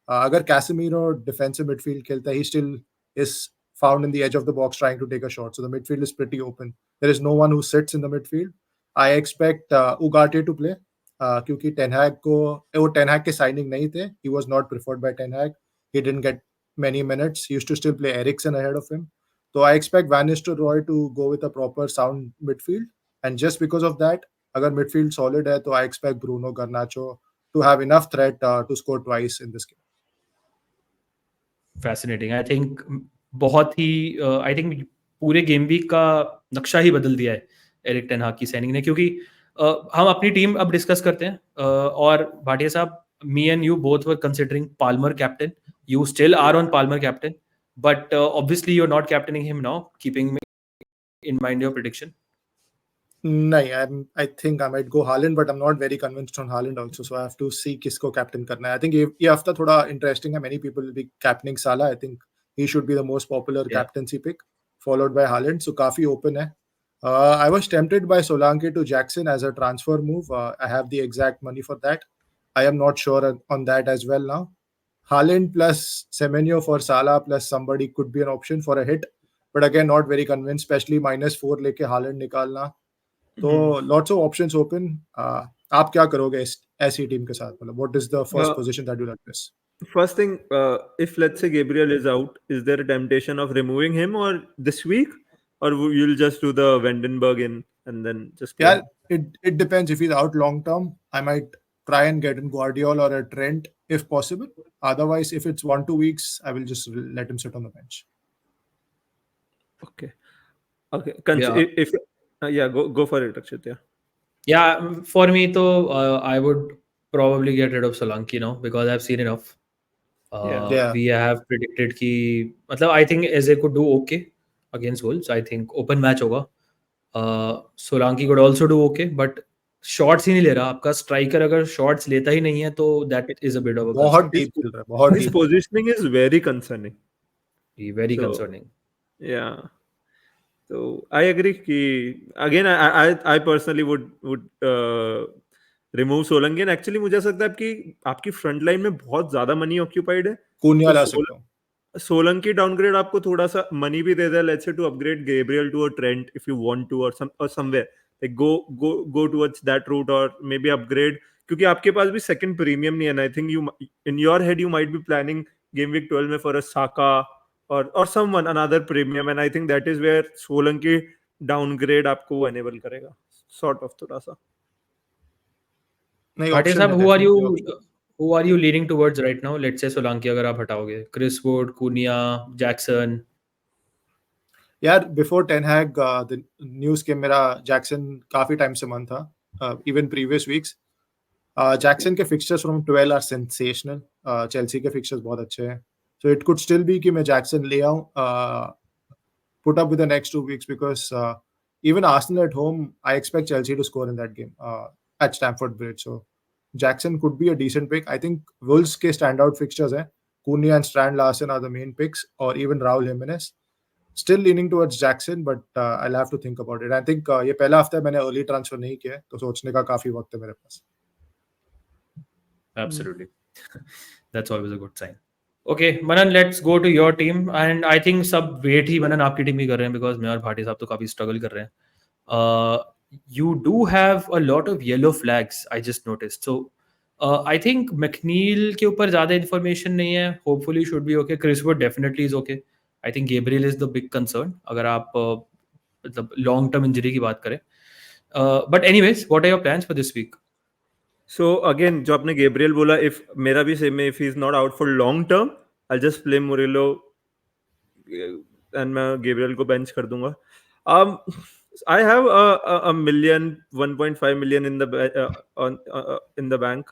अगर कैसेमीरो डिफेंसिव मिडफील्ड खेलता है, he still is found in the edge of the box trying to take a shot. So the midfield is pretty open. There is no one who sits in the midfield. I expect Ugarte to play. क्योंकि Ten Hag को, वो Ten Hag के signing नहीं थे. He was not preferred by Ten Hag. He didn't get many minutes. He used to still play Eriksen ahead of him. So I expect Van Nistelrooy to go with a proper sound midfield. And just because of that, अगर midfield solid है, तो I expect Bruno Garnacho to have enough threat to score twice in this game. Fascinating. I think बहुत ही I think पूरे game week का नक्शा ही बदल दिया है एरिक टेन हाग की साइनिंग ने. क्योंकि हम अपनी टीम अब डिस्कस करते हैं, और भाटिया साहब, me and you both were considering Palmer captain. You still are on Palmer captain, but obviously you are not captaining him now, keeping in mind your prediction. नहीं, I think I might go Haaland, but I'm not very convinced on Haaland also. So I have to see किसको captain करना है. I think ये हफ्ता थोड़ा interesting है. Many people will be captaining Salah. I think he should be the most popular captaincy pick, followed by Haaland. So काफी open है. I was tempted by Solanke to Jackson as a transfer move. I have the exact money for that. I am not sure on that as well now. Haaland plus Semenyo for Salah plus somebody could be an option for a hit. But again, not very convinced, especially -4 लेके Haaland निकालना. तो lots of options open. आप क्या करोगे ऐसी team के साथ? मतलब what is the first position that you like this? First thing, if let's say Gabriel is out, is there a temptation of removing him or this week, or you'll just do the Vandenberg in and then just play Yeah, it depends. If he's out long term, I might try and get in Guardiola or a Trent if possible. Otherwise, if it's 1-2 weeks, I will just let him sit on the bench. Okay. Yeah. If go for it, Akshit. Yeah, for me, though, I would probably get rid of Solanke now because I've seen enough. Yeah. We have predicted कि मतलब I think Eze could do okay against Wolves. I think open match होगा. Solanke could also do okay, but shots ही नहीं ले रहा, आपका striker अगर shots लेता ही नहीं है तो that is a bit of a बहुत कंसर्न, डीप खेल रहा है, बहुत His deep. positioning is very concerning. Very So concerning. yeah. So I agree कि again I personally would remove Solanki, and actually मुझे ऐसा लगता है आपकी फ्रंट लाइन में बहुत ज्यादा मनी ऑक्यूपाइड है, कूनिया तो ला सकता हूँ। Solanki डाउनग्रेड आपको थोड़ा सा मनी भी दे दे, let's say to upgrade Gabriel to a Trent if you want to, or somewhere like go towards that route, or maybe upgrade, क्योंकि आपके पास भी सेकंड प्रीमियम नहीं है, and I think you in your head you might be planning game week 12 में for a Saka or someone another premium, and I think that is where Solanki downgrade आपको enable करेगा sort of थोड़ा सा. नहीं, Bhatia option साहब, है, who are you definitely option. Who are you leaning towards right now? Let's say Solanki अगर आप हटाओगे, क्रिस वुड, कुनिया, जैक्सन. यार before Ten Hag the news के मेरा जैक्सन काफी टाइम से मन था, इवन प्रीवियस वीक्स। जैक्सन के fixtures from 12 are sensational. Chelsea के फिक्सचर्स बहुत अच्छे हैं, so it could still be कि मैं जैक्सन ले आऊं, put up with the next 2 weeks, because even Arsenal at home, I expect Chelsea to score in that game at Stamford Bridge. So Jackson could be a decent pick. I think Wolves के standout fixtures हैं. Cunha and Strand Larsen are the main picks, or even Raul Jimenez. Still leaning towards Jackson, but I'll have to think about it. I think ये पहला हफ्ता है, मैंने early transfer नहीं किया है, तो सोचने का काफी वक्त है मेरे पास. Absolutely. That's always a good sign. Okay, Manan, let's go to your team. And I think सब वेट ही मनन आपकी टीम ही कर रहे हैं, बिकॉज मैं और भाटी साहब तो काफी स्ट्रगल कर रहे हैं. You do have a lot of yellow flags, I just noticed. So I think McNeil के ऊपर ज़्यादा इन्फॉर्मेशन नहीं है. Hopefully should be okay. Chris Wood definitely is okay. I think Gabriel is the big concern अगर आप मतलब long term injury की बात करें. But anyways, what are your plans for this week? So again, जो आपने Gabriel बोला, if मेरा भी same है, if he is not out for long term, I'll just play Murillo and मैं Gabriel को bench कर दूंगा. I have a million, 1.5 million in in the bank.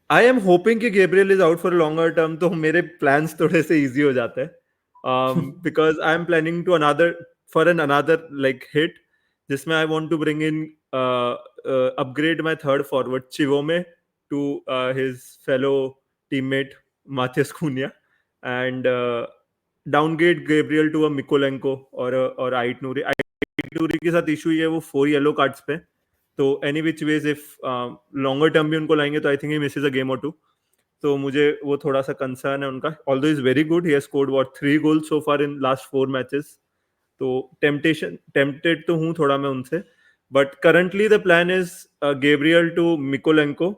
I am hoping कि Gabriel is out for a longer term, तो मेरे plans थोड़े से easy हो जाते हैं. Because I am planning to another like hit, जिसमें I want to bring in upgrade my third forward Chivome to his fellow teammate Matthias Cunha, and downgrade Gabriel to a Mikolenko or Ait Nouri. Ait Nouri के साथ issue ये वो 4 yellow cards पे, तो any which ways if longer term भी उनको लाएंगे तो आई think he Mrs a game और 2, तो मुझे वो थोड़ा सा कंसर्न है उनका. Although is very good, he has scored what 3 goals so far in last 4 matches, तो टेम्पटेड तो हूँ थोड़ा मैं उनसे. But currently the plan is Gabriel to Mikolenko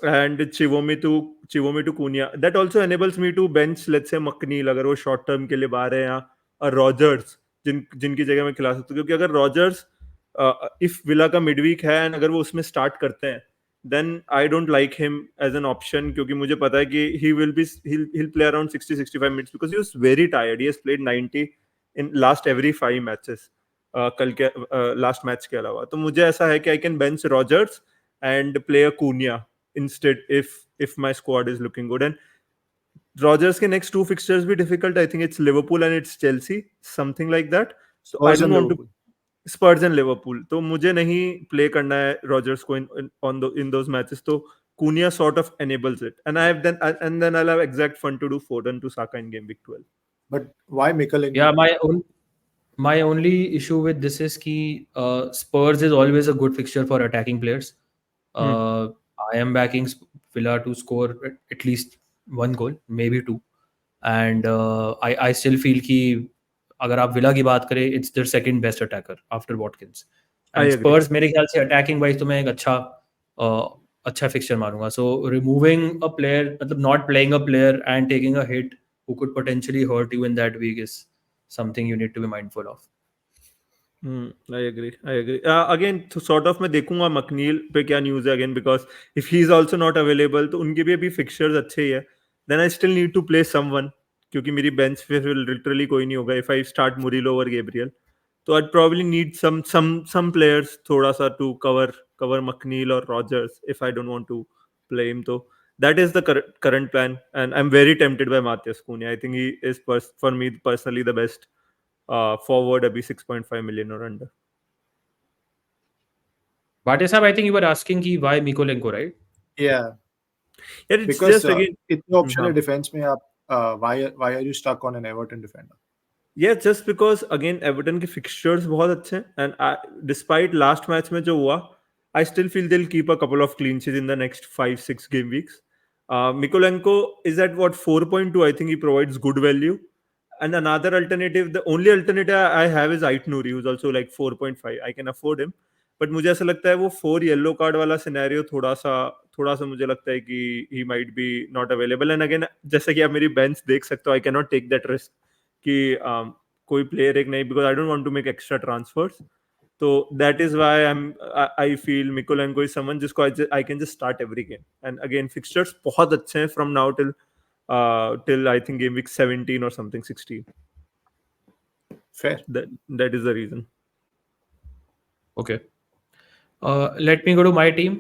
and Chivomi to Cunha. That also enables me to bench, let's say, McNeil अगर वो short term के लिए बाहर है, या रॉजर्स जिनकी जगह मैं खिला सकता हूँ, क्योंकि अगर रॉजर्स इफ विला का मिडवीक है एंड अगर वो उसमें स्टार्ट करते हैं, then I don't like him as an option, क्योंकि मुझे पता है कि he'll play around 60-65 minutes because he was very tired. He has played 90 in last every 5 matches कल के लास्ट मैच के अलावा. तो मुझे ऐसा है कि I can bench Rogers and play a Cunha instead if my squad is looking good. And Rodgers के next 2 fixtures भी difficult. I think it's Liverpool and it's Chelsea, something like that. So I don't want to Spurs and Liverpool. तो मुझे नहीं play करना है Rodgers को in those matches. तो Cunha sort of enables it, and then I'll have exact fun to do Foden to Saka in game week 12. But why Mikolenko? Yeah, my only issue with this is कि Spurs is always a good fixture for attacking players. I am backing Villa to score at least 1 goal, maybe 2. And I still feel कि अगर आप villa की बात करें, it's their second best attacker after Watkins. I And agree. Spurs मेरे ख्याल से attacking wise तो मैं एक अच्छा fixture मारूंगा. So removing a player, मतलब not playing a player and taking a hit who could potentially hurt you in that week is something you need to be mindful of. I agree. Again, तो sort of मैं देखूंगा McNeil पे क्या news है again, because if he is also not available, तो उनके भी अभी fixtures अच्छे ही है. Then I still need to play someone, क्योंकि मेरी bench पे फिर literally कोई नहीं होगा if I start Murillo over Gabriel. So I'd probably need some players थोड़ा सा to cover McNeil or Rodgers if I don't want to play him. So that is the current plan, and I'm very tempted by Matthias Cunha. I think he is for me personally the best forward अभी 6.5 million or under. Bhatia Saab, I think you were asking कि why Mykolenko, right? Yeah, यार it's because just again इतने option हाँ है defence में आप why are you stuck on an Everton defender? Yeah, just because again Everton के fixtures बहुत अच्छे हैं एंड डिस्पाइट लास्ट मैच में जो हुआ आई स्टिल फील दिल keep a couple of clean sheet in the next 5-6 game weeks Mikolenko is at what 4.2. I think he provides good value. And another alternative, the only alternative I have is Ait Nouri, who's also like 4.5. I can afford him. But मुझे ऐसा लगता है वो 4 yellow card वाला scenario थोड़ा सा मुझे लगता है कि he might be not available and again जैसे कि आप मेरी बेंच देख सकते हो I can not take that risk कि कोई प्लेयर एक नहीं because I don't want to make extra transfers तो that is why I feel Mikolenko is someone जिसको I can just start every game and again fixtures बहुत अच्छे हैं from now till I think game week 17 or something 16 Fair. that is the reason. Okay. Let me go to my team.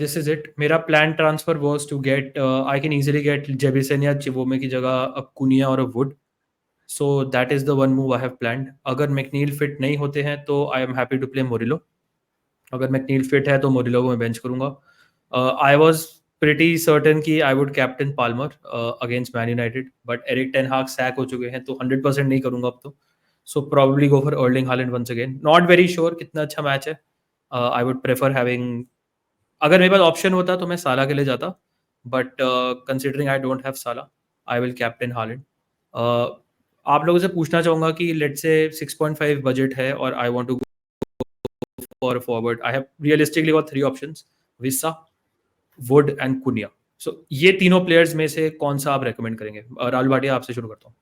This is it. मेरा plan transfer was to get I can easily get Jebisen या Chibome की जगह Cunha और Wood. So that is the one move I have planned. अगर McNeil fit नहीं होते हैं तो I am happy to play Murillo. अगर McNeil fit है तो Murillo को मैं bench करूँगा. I was pretty certain कि I would captain Palmer against Man United, but Eric Ten Hag sack हो चुके हैं तो 100% नहीं करूँगा अब तो. So probably go for Erling Haaland once again. Not very sure कितना अच्छा मैच है. I would prefer having अगर मेरे पास ऑप्शन होता तो मैं साला के लिए जाता but considering I don't have साला आई विल कैप्टन हालैंड. आप लोगों से पूछना चाहूँगा कि लेट से 6.5 बजट है और I want to go for forward. I have realistically got 3 options, Wissa, Wood and Cunha. So ये तीनों प्लेयर्स में से कौन सा आप रेकमेंड करेंगे? राहुल भाटिया आपसे शुरू करता हूँ.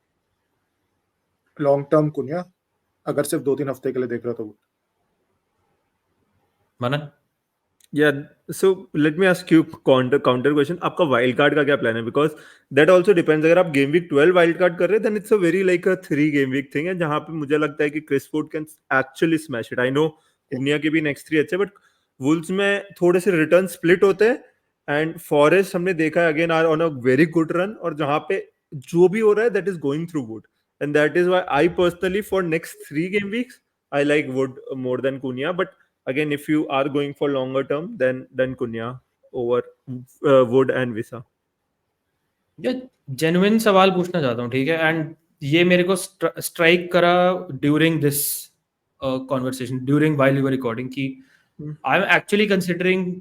लॉन्ग टर्म कुनिया, अगर सिर्फ 2-3 हफ्ते के लिए देख रहा तो मनन. Yeah, so let me ask you counter question. आपका वाइल्ड कार्ड का क्या प्लान है? Because that also depends. अगर आप गेम वीक 12 वाइल्ड कार्ड कर रहे हैं, then it's a very like a 3 game week thing है जहाँ पे मुझे लगता है कि Chris Wood can actually smash it. I know कुनिया के भी नेक्स्ट 3 अच्छे, बट वुल्स में थोड़े से रिटर्न स्प्लिट होते हैं एंड फॉरेस्ट हमने देखा है again are on a very good run और जहाँ पे जो भी हो रहा है that is going through Wood and that is why I personally for next 3 game weeks I like Wood more than Cunha. But again if you are going for longer term then Cunha over Wood and Visa. ये genuine सवाल पूछना चाहता हूँ, ठीक है? And ये मेरे को स्ट्राइक करा during this conversation, during while we were recording कि I am actually considering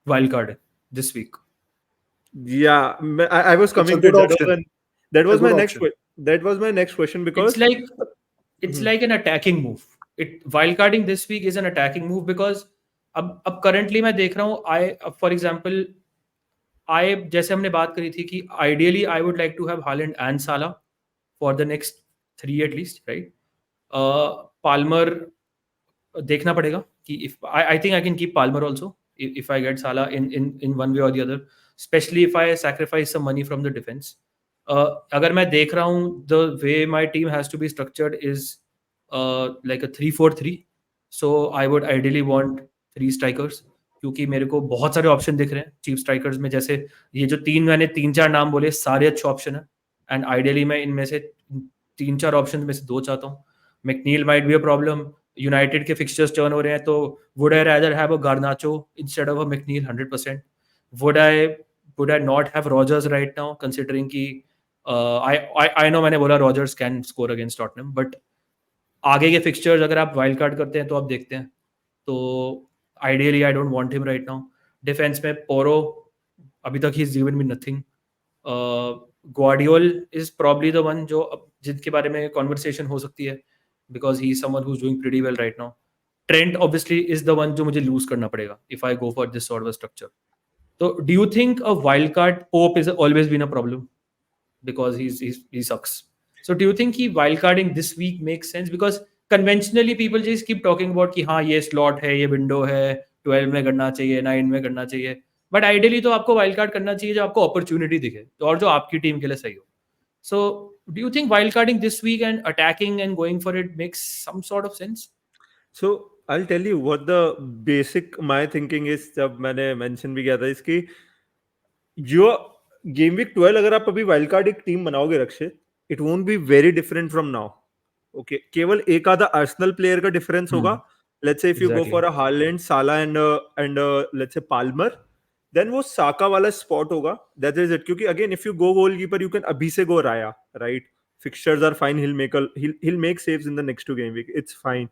wild card this week. Yeah, I was coming good to option. that was It's a my good next option. that was my next question because It's like an attacking move. Wild carding this week is an attacking move because अब currently मैं देख रहा हूँ for example जैसे हमने बात करी थी कि ideally I would like to have Haaland and Salah for the next 3 at least, right? Palmer देखना पड़ेगा कि if I think I can keep Palmer also if I get Salah in one way or the other, especially if I sacrifice some money from the defense. अगर मैं देख रहा हूँ the way my team has to be structured is like a 3-4-3, so I would ideally want 3 strikers क्योंकि मेरे को बहुत सारे ऑप्शन दिख रहे हैं चीफ स्ट्राइकर्स में. जैसे ये जो मैंने 3-4 नाम बोले सारे अच्छे ऑप्शन है एंड आइडियली मैं इनमें से 3-4 ऑप्शन में से 2 चाहता हूँ. McNeil might be a problem. United के फिक्सचर्स टर्न हो रहे हैं तो would I rather have a Garnacho instead of a McNeil 100%. Would I not have Rogers right now considering कि आई नो मैंने बोला Rogers can score against Tottenham, but आगे के फिक्सचर्स अगर आप वाइल्ड कार्ड करते हैं तो आप देखते हैं तो ideally I don't want him right now. Defence में पोरो अभी तक he is given me nothing. ग्वार्डियोल is probably the one जो जिनके बारे में कॉन्वर्सेशन हो सकती है because he is someone who's doing pretty well right now. Trent obviously is the one जो मुझे lose करना पड़ेगा if I go for this sort of a structure. So do you think a wild card Pope is always been a problem because he sucks? So do you think कि wild carding this week makes sense because conventionally people just keep talking about कि हाँ ये slot है, ये window है, 12 में करना चाहिए, 9 में करना चाहिए, but ideally तो आपको wild card करना चाहिए जो आपको opportunity दिखे और जो आपकी टीम के लिए सही हो. So do you think wildcarding this week and attacking and going for it makes some sort of sense? So I'll tell you what the basic my thinking is. जब मैंने mention भी किया था इसकी जो गेम वीक 12 अगर आप अभी वाइल्ड कार्ड एक टीम बनाओगे Rakshit it won't be very different from now. Okay केवल एक आधा आर्सेनल प्लेयर का डिफरेंस होगा let's say if you go Exactly. for a Haaland, Salah and let's say Palmer, then वो Saka वाला spot होगा. That is it. क्योंकि again, if you go goalkeeper, you can अभी से go Raya, right? Fixtures are fine. He'll make saves in the next 2 game week. It's fine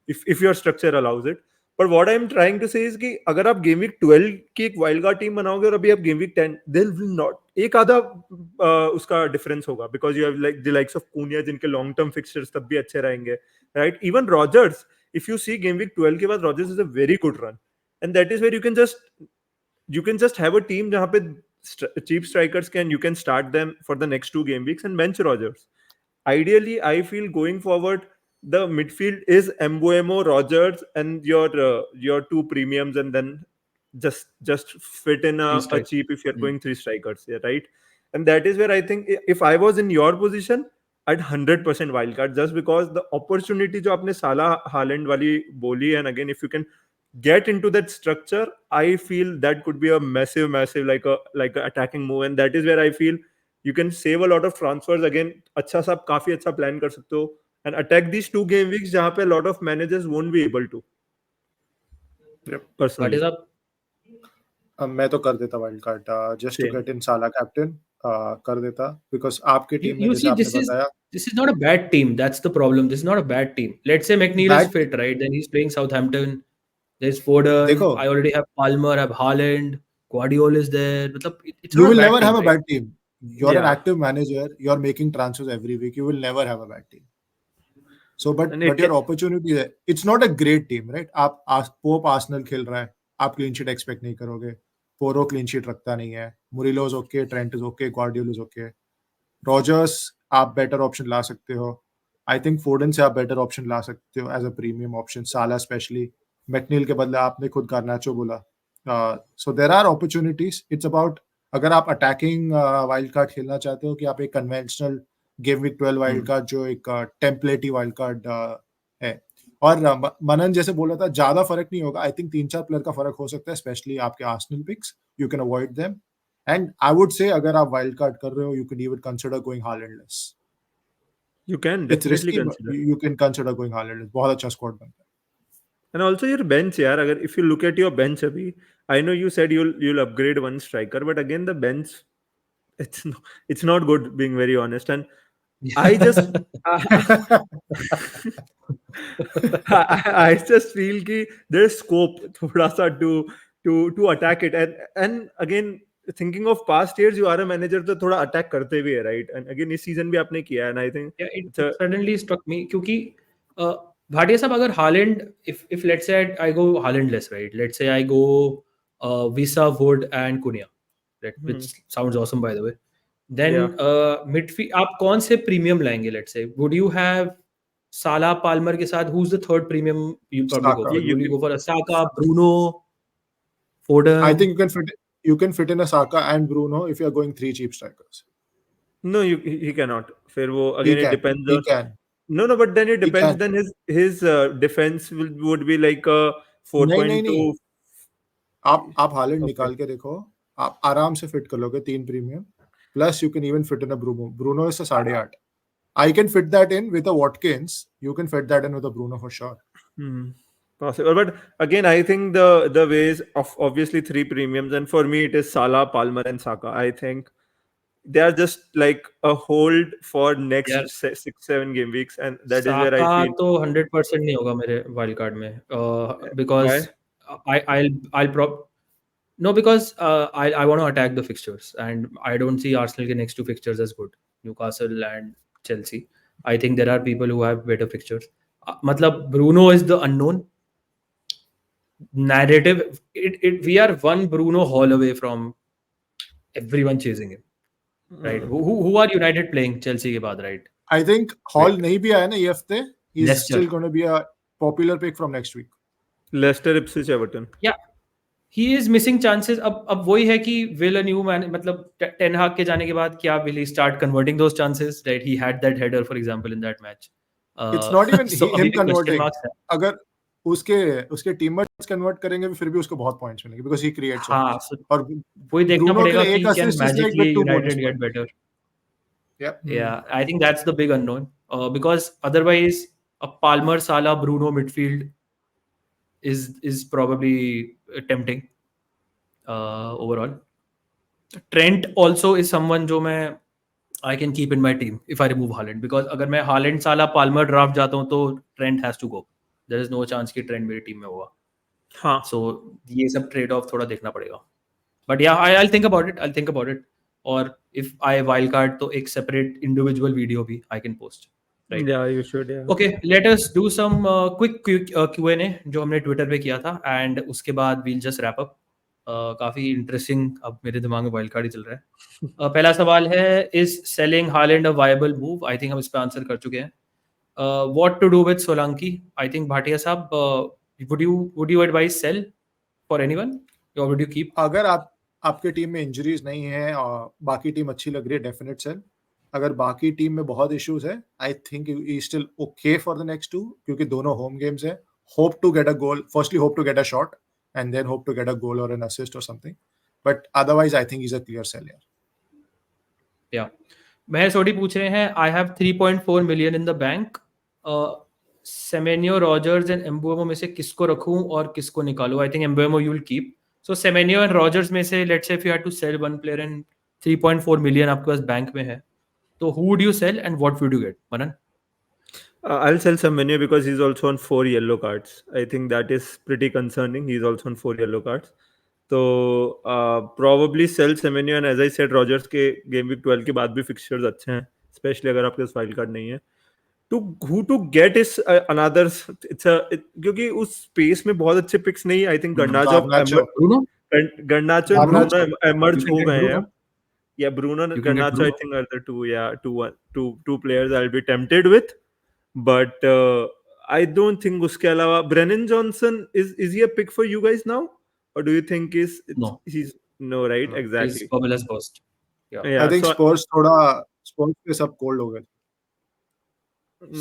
if your structure allows it. But what I'm trying to say is कि अगर आप game week 12 की एक wild card team बनाओगे और अभी आप game week 10, they will not एक आधा उसका डिफरेंस होगा because you have like the likes of Cunha जिनके लॉन्ग टर्म फिक्सचर्स तब भी अच्छे रहेंगे, right? Even Rodgers, if you see game week 12 के बाद Rodgers is a very good run, and that is where you can just have a team जहाँ पे cheap strikers you can start them for the next 2 game weeks and bench Rodgers. Ideally, I feel going forward, the midfield is Mbuemo, Rodgers, and your 2 premiums, and then just fit in Three a strikes. cheap if you're going 3 strikers, yeah, right? And that is where I think if I was in your position, I'd 100% wildcard just because the opportunity जो आपने Salah Haaland वाली बोली, and again if you can get into that structure, I feel that could be a massive like a attacking move, and that is where I feel you can save a lot of transfers. Again, अच्छा सा आप काफी अच्छा plan कर सकते हो and attack these 2 game weeks जहाँ पे a lot of managers won't be able to. Yep. What Personally. is up? मैं तो कर देता wild card just to Same. Get in Salah captain कर देता बिकॉज आपके टीम में You जैसे see, आपने बताया this is not a bad team. That's the problem. This is not a bad team. Let's say McNeil is Bad- fit, right? Then he's playing Southampton. There's Foden. देखो I already have Palmer. I have Haaland. Guardiola is there. मतलब, it's you not will a bad never team, have a right? bad team. You're an Yeah. active manager. You're making transfers every week. You will never have a bad team. So, but And your opportunity है. It's not a great team, right? आप pope Arsenal खेल रहा है, आप clean sheet expect नहीं करोगे. पोरो clean sheet रखता नहीं है. Murillo is okay, Trent is okay, Guardiola is okay. Rogers आप बेटर ऑप्शन ला सकते हो. आई थिंक फोर्डन से आप बेटर ऑप्शन ला सकते हो as a premium option. Salah especially, McNeil के बदले आपने खुद गार्नाचो बोला. So there are opportunities. It's about अगर आप अटैकिंग वाइल्ड कार्ड खेलना चाहते हो कि आप एक conventional game week 12 wild card जो एक टेम्पलेट ही वाइल्ड कार्ड है. और मनन जैसे बोला था, ज्यादा फर्क नहीं होगा. आई थिंक 3-4 प्लेयर का फर्क हो सकता है, स्पेशली आपके Arsenal picks. You can avoid them. And I would say अगर आप wild card कर रहे हो, you could even consider going Haalandless. you can It's definitely risky, but consider. you can consider going Haalandless. बहुत अच्छा squad बनता है. And also your bench, यार, अगर if you look at your bench अभी, I know you said you'll upgrade one striker, but again the bench, it's not good, being very honest. And I just I just feel कि there's scope थोड़ा सा to attack it. And again, thinking of past years, you are a manager तो थोड़ा attack करते भी है, right? And again इस season भी आपने किया है, and I think Yeah, it suddenly struck me क्योंकि भाटिया साहब अगर Haaland, if let's say I go Haalandless, right? Let's say I go Visa, Wood and Cunha, right? Which sounds awesome by the way. Then midfield आप कौन से premium लाएंगे? Let's say would you have Salah, Palmer के साथ who's the third premium you probably go Saka. for? Will you go for a Saka, Bruno, Foden? I think you can fit in a Saka and Bruno if you are going 3 cheap strikers. no, he cannot. फिर वो again He it can. depends He on can. no, but then it He depends. can. Then his defense would be like a 4.2. नहीं. आप Holland Okay. निकाल के देखो, आप आराम से फिट कर लोगे 3 premium. Plus you can even fit in a Bruno. Bruno is a 8.5. I can fit that in with a Watkins. You can fit that in with a Bruno for sure. Possible, but again, I think the ways of obviously 3 premiums, and for me it is Salah, Palmer, and Saka. I think they are just like a hold for next Yeah. 6-7 game weeks, and that is where I Saka feel. तो 100% नहीं होगा मेरे wild card में because because I want to attack the fixtures and I don't see Arsenal के next 2 fixtures as good. Newcastle and Chelsea. I think there are people who have better fixtures. मतलब Bruno is the unknown narrative. We are one Bruno haul away from everyone chasing him. Right? Who are United playing Chelsea के बाद, right? I think Hall नहीं भी आया ना ये हफ्ते. He's Leicester. still going to be a popular pick from next week. Leicester, Ipswich, Everton. Yeah. He is missing chances. अब वही है कि will a new man, मतलब Ten Hag के जाने के बाद क्या will he start converting those chances? Right? He had that header, for example, in that match. It's not even so अभी him भी question converting. marks है. अगर उसके टीममेट्स कन्वर्ट करेंगे भी फिर भी उसको बहुत पॉइंट्स मिलेंगे because he creates so हाँ, much. so और वही देखना Bruno के पड़ेगा लिए कि एक can assist is like magically with 2 bonus United get points. better. Yep. Yeah, I think that's the big unknown. Because otherwise, a Palmer, Salah, Bruno midfield is probably tempting overall. Trent also is someone जो मैं I can keep in my team if I remove Haaland, because अगर मैं Haaland साला Palmer draft जाता हूँ तो Trent has to go. There is no chance कि Trent मेरी टीम में होगा. हाँ So ये सब trade off थोड़ा देखना पड़ेगा. But yeah, I'll think about it. I'll think about it. और if I wildcard तो एक separate individual video भी I can post. Right. yeah you should yeah Okay, let us do some quick Q&A जो हमने Twitter पे किया था, and उसके बाद we'll just wrap up. काफी इंटरेस्टिंग अब मेरे दिमाग में वाइल्ड कार्ड ही चल रहा है. पहला सवाल है, is selling Haaland a viable move? I think हम इस पे आंसर कर चुके हैं. What to do with Solanki? I think Bhatia साहब, would you advise sell for anyone और वुड यू कीप? अगर आपके टीम में इंजरीज नहीं है और बाकी टीम अच्छी लग रही है, डेफिनेट सेल. अगर बाकी टीम में बहुत इश्यूज है, I think he still okay for the next 2, क्योंकि दोनों होम गेम्स है. Hope to get a goal, firstly hope to get a shot and then hope to get a goal or an assist or something. But otherwise, I think he's a clear sell here. Yeah. Meher Sodi पूछ रहे हैं, I have 3.4 million in the bank. Semenyo, Rogers and Mbeumo में से किसको रखूं और किसको निकालूं? I think Mbeumo you will keep. So Semenyo and Rogers में से, let's say if you had to sell one player and 3.4 million आपके पास बैंक में है, तो who would you sell and what would you get? Manan? I'll sell Semenyo because he's also on 4 yellow cards. I think that is pretty concerning. He's also on 4 yellow cards. So probably sell Semenyo, and as I said, Rogers के game week 12 के बाद भी fixtures अच्छे हैं, especially अगर आपके पास wild card नहीं है. Who to get is another. क्योंकि उस space में बहुत अच्छे picks नहीं. I think Garnacho Bruno? Garnacho and Bruno emerge हो गए हैं. Yeah, Bruno and Garnacho I think are the two players I'll be tempted with. But I don't think उसके अलावा Brennan Johnson is he a pick for you guys now, or do you think he's no right? Exactly. He's Pamela's burst. Yeah. I think Spurs पे सब cold हो गए.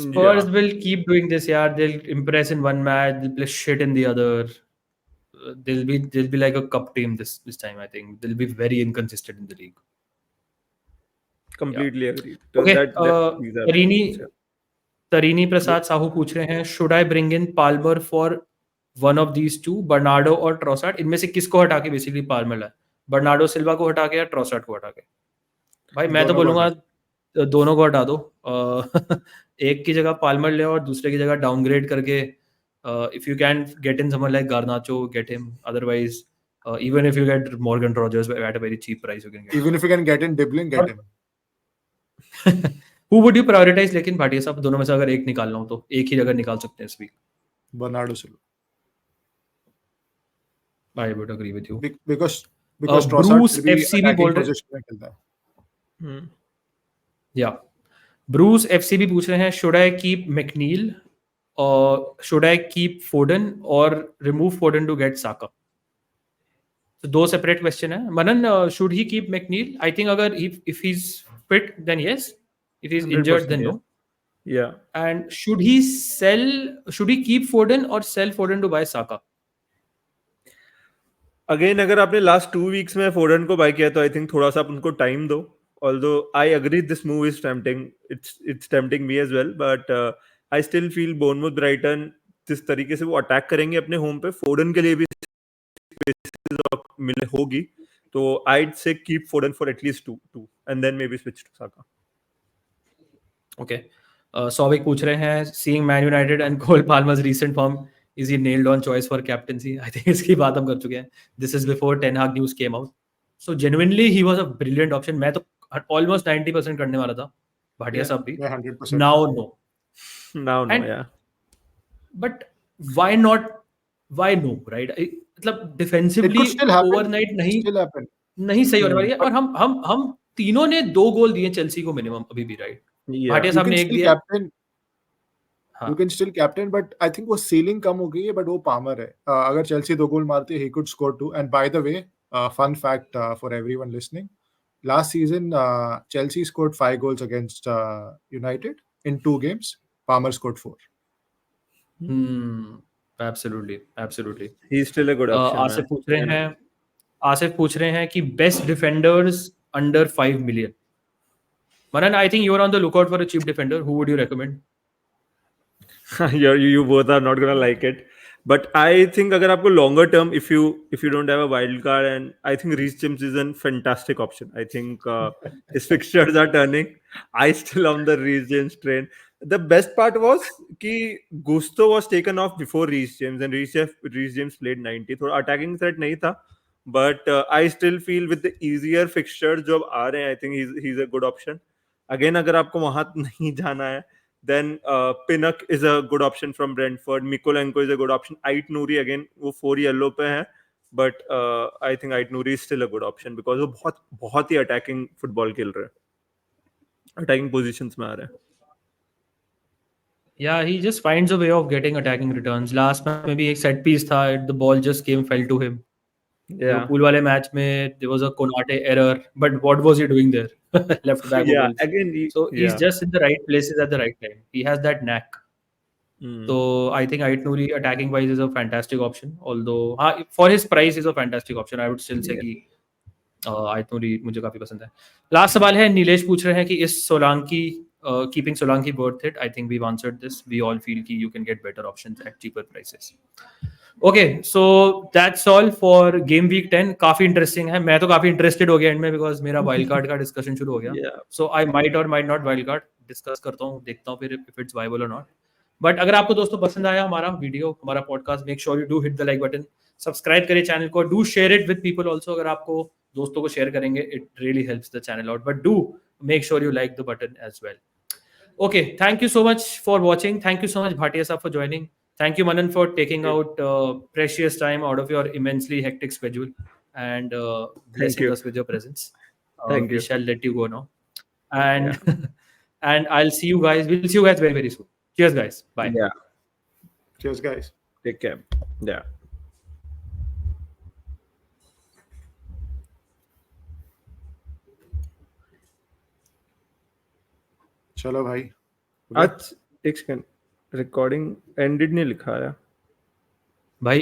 Spurs will keep doing this, yeah. They'll impress in one match, they'll play shit in the other. They'll be like a cup team this time. I think they'll be very inconsistent in the league. Completely agree. Okay. Tarini Prasad Sahu पूछ रहे हैं, should I bring in Palmer for one of these two, Bernardo और Trossard? इनमें से किसको हटा के basically Palmer लाए? बर्नार्डो सिल्वा को हटा के या ट्रोसार्ड को हटा के? भाई मैं तो बोलूंगा दोनों को हटा दो. एक की जगह पाल्मर ले और दूसरे की जगह डाउनग्रेड करके, if you can get in someone like Garnacho, get him. Otherwise, even if you get Morgan Rogers at a very cheap price, you can get even if you can get in Dibbling, get him. Who would you prioritize? लेकिन भाटिया साहब, दोनों में से अगर एक निकालना हो तो एक ही जगह निकाल सकते हैं इस week. Bernardo Silva. I would agree with you. Because Bruce FCB बोल रहे हैं. Yeah. Bruce FCB पूछ रहे हैं, should I keep McNeil or should I keep Foden or remove Foden to get Saka? So दो separate question है. Manan, should he keep McNeil? I think अगर if he's fit, then yes. If he's injured, then no. Yeah. And should he keep Foden or sell Foden to buy Saka? Again, अगर आपने last 2 weeks में Foden को buy किया तो I think थोड़ा सा आप उनको time दो. Although I agree this move is tempting. It's tempting me as well. But I still feel Bournemouth, Brighton जिस तरीके से वो अटैक करेंगे अपने होम पे, Foden के लिए भी मिले होगी. तो I'd say keep Foden for at least two and then maybe switch to Saka. Okay. Souvik पूछ रहे हैं, seeing Man United and Cole Palmer's recent form, is he nailed on choice for captaincy? I think इसकी बात हम कर चुके हैं. This is before Ten Hag news came out. So genuinely he was a brilliant option. मैं तो almost 90% करने वाला था. भाटिया साहब भी. 100%. Now no. And, yeah. But why not? Why no? Right? मतलब defensively overnight नहीं सही होने वाली है. और हम तीनों ने 2 गोल दिए चेल्सी को मिनिमम अभी भी, राइट? भाटिया साहब ने एक दिया. You can still captain, but I think वो ceiling कम हो गई है, but वो Palmer है. अगर चेल्सी 2 गोल मारती है, he could score 2. And by the way, fun fact for everyone listening, last season Chelsea scored 5 goals against United in 2 games. Palmer scored 4. Absolutely. He's still a good option. Asif पूछ रहे हैं कि best defenders under 5 million. Manan, I think you're on the lookout for a cheap defender. Who would you recommend? You both are not gonna like it. But I think अगर आपको longer term, if you don't have a wild card, and I think Reece James is a fantastic option. I think his fixtures are turning. I still on the Reece James train. The best part was कि Gusto was taken off before Reece James, and Reece James played 90. थोड़ा attacking threat नहीं था, but I still feel with the easier fixtures जो अब आ रहे हैं, I think he's a good option. Again, अगर आपको वहां नहीं जाना है, then Pinnock is a good option from Brentford. Mikolenko is a good option. Ait Nouri again, वो 4 yellow पे है, but I think Ait Nouri is still a good option because वो बहुत ही attacking football खेल रहे हैं, attacking positions में आ रहे हैं. Yeah, he just finds a way of getting attacking returns. Last match में भी एक set piece था, the ball just fell to him. Yeah, Liverpool वाले match में there was a Konate error, but what was he doing there? Left back yeah. Wolves. Again, So he's yeah. just in the right places at the right time. He has that knack. So I think Ait Nouri attacking wise is a fantastic option. Although for his price is a fantastic option. I would still say कि Ait Nouri मुझे काफी पसंद है. Last सवाल है, नीलेश पूछ रहे हैं कि इस Solanki keeping Solanke worth it? I think we've answered this. We all feel कि you can get better options at cheaper prices. Okay, so that's all for game week 10. काफी इंटरेस्टिंग है. मैं तो काफी इंटरेस्टेड हो गया एंड में बिकॉज मेरा वाइल्ड कार्ड का डिस्कशन शुरू हो गया. Yeah. So I might or might not wild card discuss करता हूँ, देखता हूँ फिर if it's viable or not. बट अगर आपको दोस्तों पसंद आया हमारा वीडियो, हमारा podcast, make sure you do hit the like button, subscribe करें चैनल को, do share it with people also. अगर आपको दोस्तों को शेयर करेंगे it really helps the channel out, but do make sure you like the button as well. Okay, thank you so much for watching. Thank you so much Bhatia sir for joining. Thank you Manan for taking out precious time out of your immensely hectic schedule and blessing you. us with your presence. Thank We you. shall let you go now. And and I'll see you guys. We'll see you guys very, very soon. Cheers guys. Bye. Yeah. Cheers, guys. Take care. Yeah. चलो भाई. आज एक second, recording ended नहीं लिखा है भाई